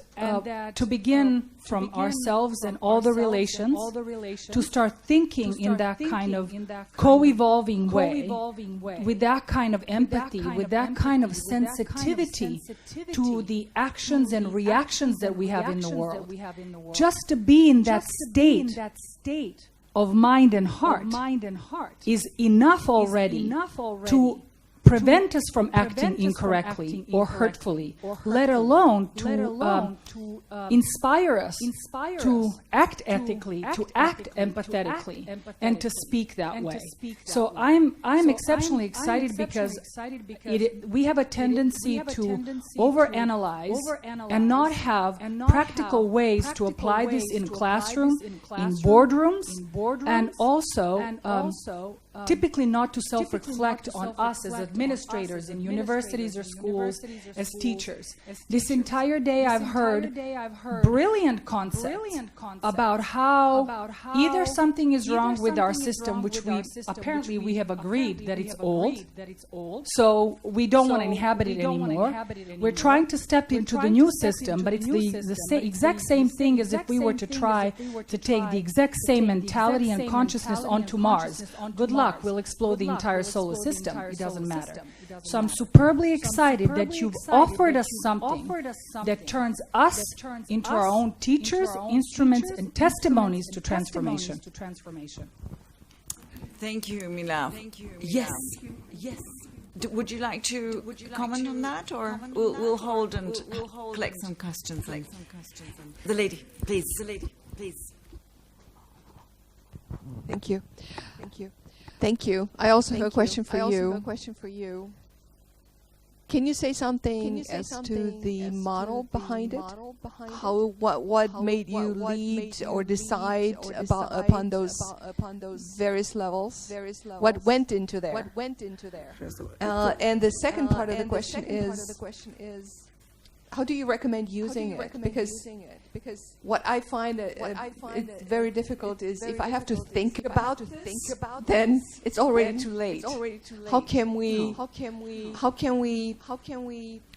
to begin from ourselves and all the relations, to start thinking in that kind of co-evolving way, with that kind of empathy, with that kind of sensitivity to the actions and reactions that we have in the world. Just to be in that state of mind and heart is enough already to prevent us from acting incorrectly or hurtfully, let alone to inspire us to act ethically, to act empathetically, and to speak that way. So I'm exceptionally excited because we have a tendency to overanalyze and not have practical ways to apply this in classrooms, in boardrooms, and also typically not to self-reflect on us as administrators in universities or schools, as teachers. This entire day I've heard brilliant concepts about how either something is wrong with our system, which apparently we have agreed that it's old, so we don't want to inhabit it anymore. We're trying to step into the new system, but it's the exact same thing as if we were to try to take the exact same mentality and consciousness onto Mars. Good luck. We'll explode the entire solar system. It doesn't matter. So I'm superbly excited that you've offered us something that turns us into our own teachers, instruments, and testimonies to transformation. Thank you, Mila. Yes. Would you like to comment on that, or we'll hold and collect some questions later? The lady, please. Thank you. I also have a question for you. Can you say something as to the model behind it? What made you lead or decide upon those various levels? What went into there? And the second part of the question is, how do you recommend using it? Because what I find it's very difficult is if I have to think about this, then it's already too late. How can we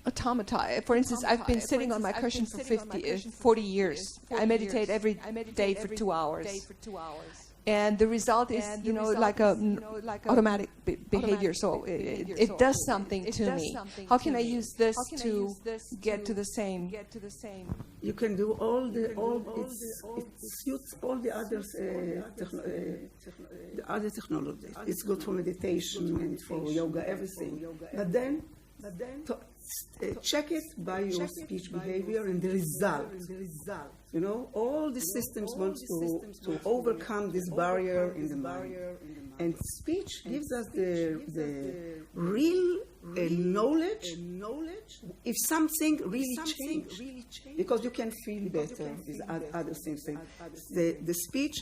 automatize? For instance, I've been sitting on my cushion for 40 years. I meditate every day for 2 hours. And the result is, like a automatic behavior. So it does something to me. How can I use this to get to the same? You can do it suits all the other technologies. It's good for meditation and for yoga, everything. But then check it by your speech behavior and the result. All the systems want to overcome this barrier in the mind. And speech gives us the real knowledge if something really changed. Because you can feel better with other things. The speech,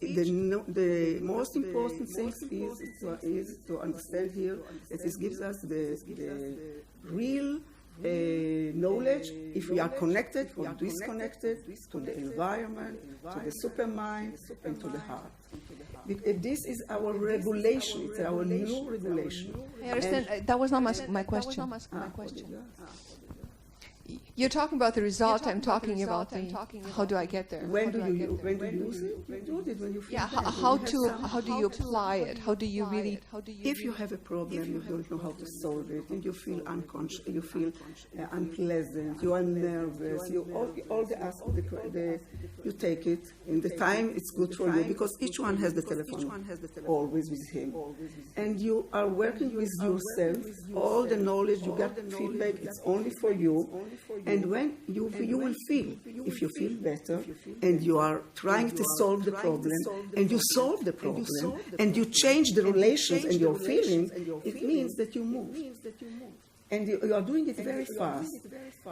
the most important thing is to understand here that it gives us the real knowledge if we are connected or disconnected to the environment, to the supermind, and to the heart. This is our regulation. It's our new regulation. I understand. That was not my question. You're talking about the result. I'm talking about how do I get there? When do you use it? You do it when you feel how do you apply it? How do you really? If you have a problem, you don't know how to solve it, and you feel unconscious, you feel unpleasant, you are nervous, all the aspects, you take it in the time it's good for you, because each one has the telephone always with him, and you are working with yourself. All the knowledge you got, feedback, it's only for you. And when you will feel, if you feel better, and you are trying to solve the problem, and you solve the problem, and you change the relations and your feelings, it means that you move. And you are doing it very fast.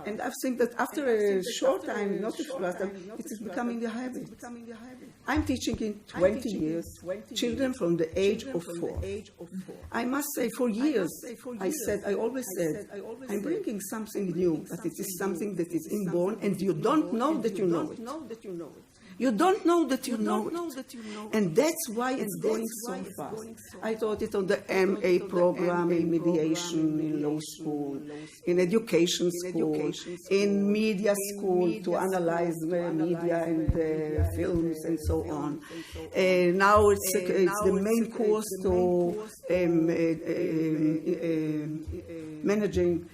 And I think that after a short time, not a short time, it is becoming a habit. I'm teaching in 20 years children from the age of 4. I must say, for years, I always said, I'm bringing something new, but it is something that is inborn, and you don't know that you know it. You don't know that you know it. And that's why it's going so fast. I taught it on the MA program, in mediation, in law school, in education school, in media school to analyze media and films and so on. Now it's the main course to managing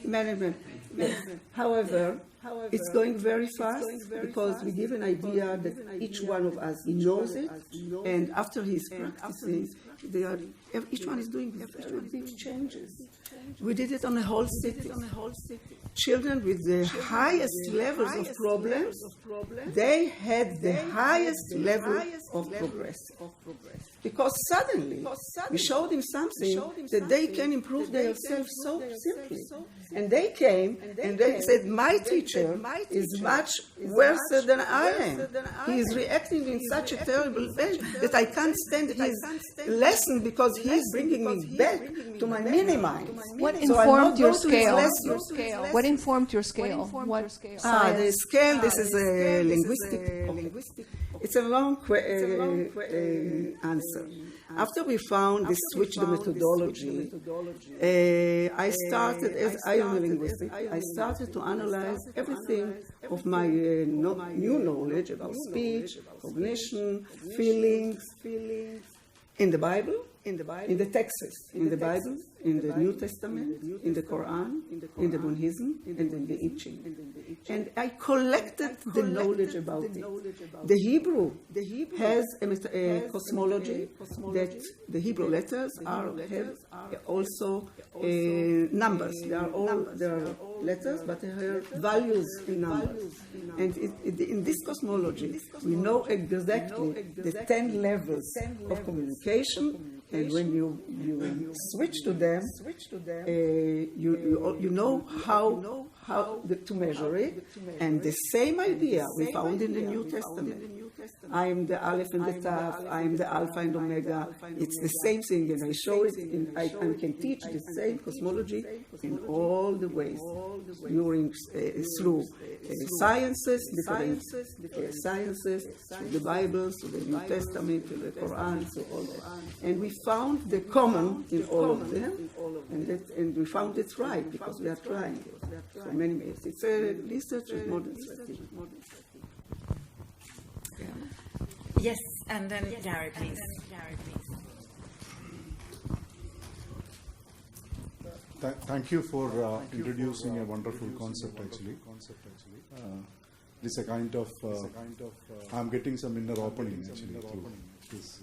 management. However, it's going very fast because we give an idea that each one of us knows it, and after he's practicing, each one is doing big changes. We did it on a whole city. Children with the highest levels of problems, they had the highest level of progress. Because suddenly, we showed them something that they can improve themselves so simply. And they came and they said, my teacher is much worse than I am. He is reacting in such a terrible way that I can't stand his lesson because he's bringing me back to my mini mind. What informed your scale? What informed your scale? The scale, this is a linguistic. It's a long answer. After we found this switched methodology, I started, as I am a linguist, I started to analyze everything of my new knowledge about speech, cognition, feelings, in the Bible, in the texts, in the Bible, in the New Testament, in the Quran, in the Buddhism, and in the I Ching. And I collected the knowledge about it. The Hebrew has a cosmology that the Hebrew letters have also numbers. They are letters, but they have values in numbers. And in this cosmology, we know exactly the 10 levels of communication. And when you switch to them, you know how to measure it. And the same idea we found in the New Testament. I am the Aleph and the Taf, I am the Alpha and Omega. It's the same thing, and I show it. I can teach the same cosmology in all the ways, through sciences, different sciences, through the Bible, through the New Testament, through the Quran, through all that. And we found the common in all of them, and we found it right because we are trying for many years. It's a research of modern strategy. Yes, and then Gary, please. Thank you for introducing a wonderful concept, actually. This is a kind of, I'm getting some inner opening, actually, through this.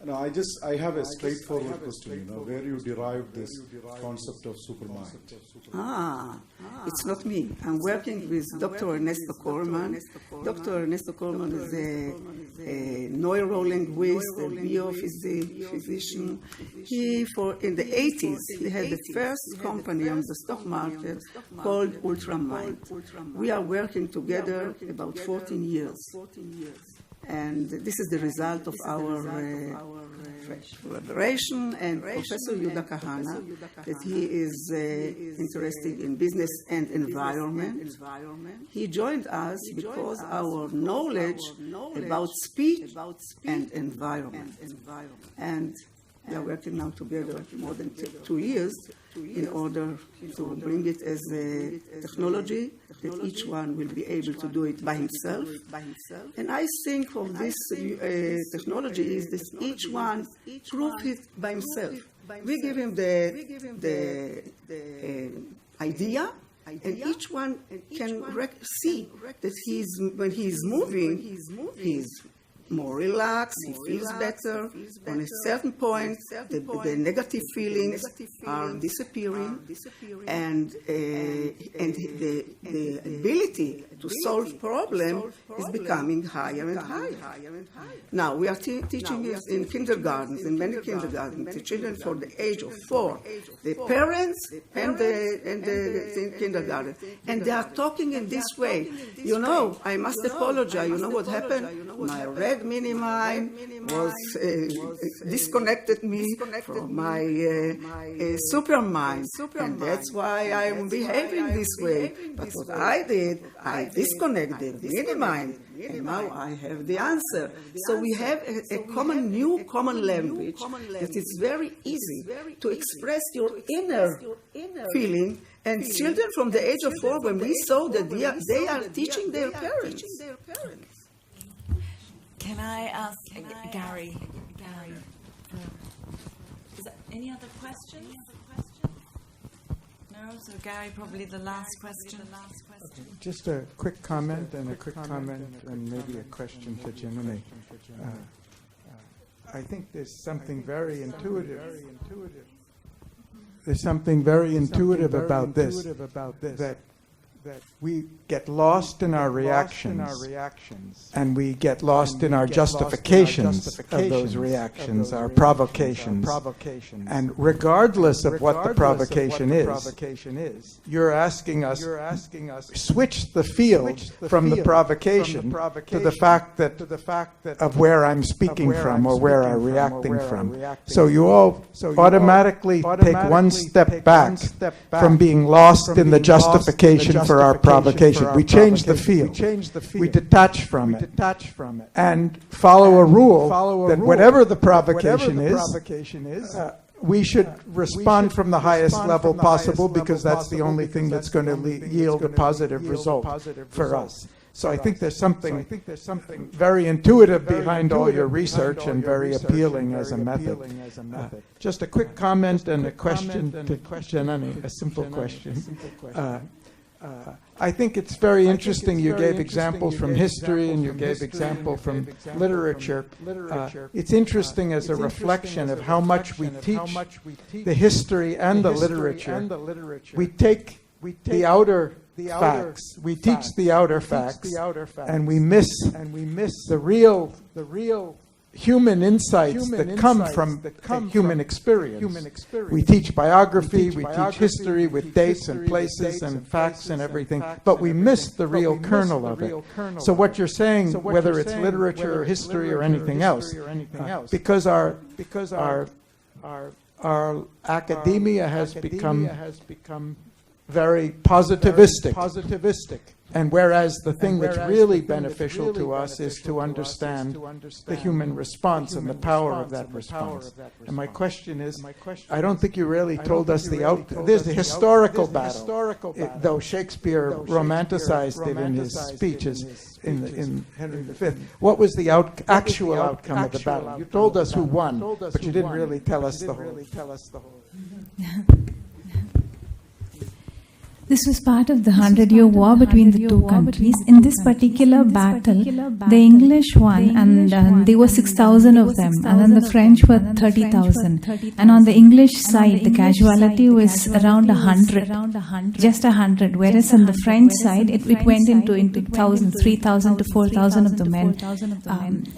No, I have a straightforward question, where you derived this concept of supermind. It's not me. I'm working with Dr. Ernesto Korman. Dr. Ernesto Korman is a neurolinguist, a biophysician. In the 80s, he had the first company on the stock market called Ultramind. We are working together about 14 years. And this is the result of our collaboration. And Professor Yuda Kahana, that he is interested in business and environment. He joined us because our knowledge about speech and environment. And we are working now together more than 2 years in order to bring it as a technology that each one will be able to do it by himself. And I think of this technology is that each one proves it by himself. We give him the idea, and each one can see that when he's moving, he's more relaxed, he feels better. On a certain point, the negative feelings are disappearing, and the ability to solve problems is becoming higher and higher. Now, we are teaching it in kindergartens, in many kindergartens, the children for the age of 4, the parents and the kindergarten, and they are talking in this way. I must apologize. You know what happened? My red mini mind was disconnected me from my super mind, and that's why I am behaving this way. But what I did, I disconnected the mini mind, and now I have the answer. So we have a new common language that is very easy to express your inner feeling. And children from the age of 4, when we saw that they are teaching their parents. Can I ask Gary? Is there any other questions? No? So Gary, probably the last question. Okay. Just a quick comment and maybe a question to Janani. I think there's something very intuitive. There's something very intuitive about this, that we get lost in our reactions, and we get lost in our justifications of those reactions, our provocations. And regardless of what the provocation is, you're asking us switch the field from the provocation to the fact that of where I'm speaking from or where I'm reacting from. So you all automatically take one step back from being lost in the justification for our provocation. We change the field. We detach from it and follow a rule that whatever the provocation is, we should respond from the highest level possible, because that's the only thing that's going to yield a positive result for us. So I think there's something very intuitive behind all your research and very appealing as a method. Just a quick comment and a question to Janani, a simple question. I think it's very interesting you gave examples from history and you gave example from literature. It's interesting as a reflection of how much we teach the history and the literature. We take the outer facts. We teach the outer facts, and we miss the real human insights that come from human experience. We teach biography, we teach history with dates and places and facts and everything, but we miss the real kernel of it. So what you're saying, whether it's literature or history or anything else, because our academia has become very positivistic. And whereas the thing that's really beneficial to us is to understand the human response and the power of that response. And my question is, I don't think you really told us there's the historical battle, though Shakespeare romanticized it in his speeches in Henry V. What was the actual outcome of the battle? You told us who won, but you didn't really tell us the whole. This was part of the 100-year war between the two countries. In this particular battle, the English won, and there were 6,000 of them, and then the French were 30,000. And on the English side, the casualty was around 100, just 100, whereas on the French side, it went into thousands, 3,000 to 4,000 of the men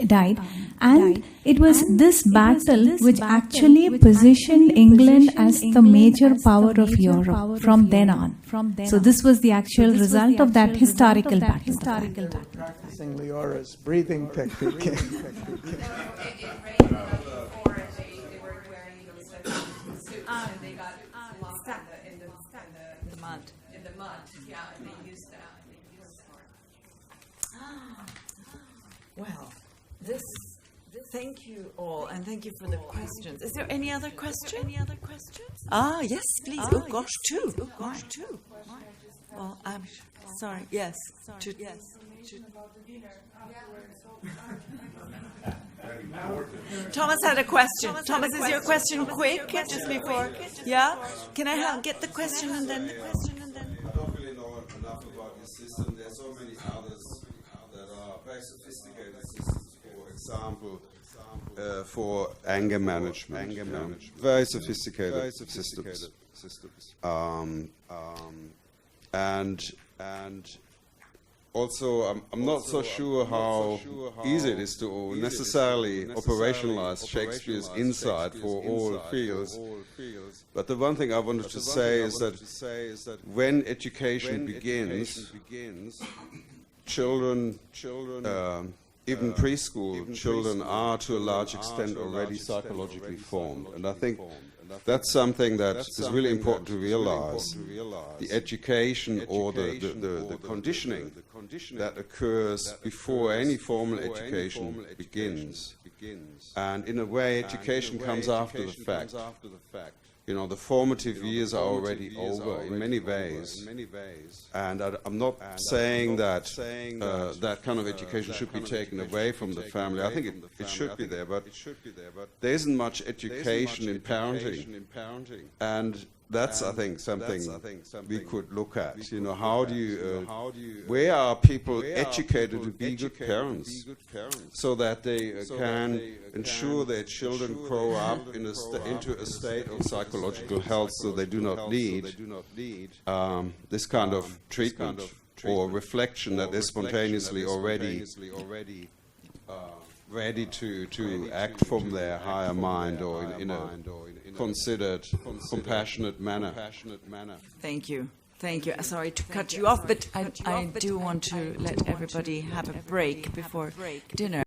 died. And it was this battle which actually positioned England as the major power of Europe from then on. So this was the actual result of that historical battle. Practicing Liora's breathing technique. Well, thank you all, and thank you for the questions. Is there any other question? Yes, please. Oh gosh, two. Well, I'm sorry. Yes. Thomas had a question. Thomas, is your question quick? Just before? Yeah? Can I get the question and then the question and then? I don't really know enough about your system. There are so many others that are very sophisticated systems, for example, for anger management. Very sophisticated systems. And also, I'm not so sure how easy it is to necessarily operationalize Shakespeare's insight for all fields. But the one thing I wanted to say is that when education begins, children, even preschool children, are to a large extent already psychologically formed. And I think that's something that is really important to realize. The education or the conditioning that occurs before any formal education begins. And in a way, education comes after the fact. You know, the formative years are already over in many ways. And I'm not saying that that kind of education should be taken away from the family. I think it should be there, but there isn't much education in parenting. And that's, I think, something we could look at. You know, how do you, where are people educated to be good parents, so that they can ensure their children grow up into a state of psychological health, so they do not need this kind of treatment or reflection that they're spontaneously already ready to act from their higher mind or in a considered, compassionate manner. Thank you. Thank you. Sorry to cut you off, but I do want to let everybody have a break before dinner.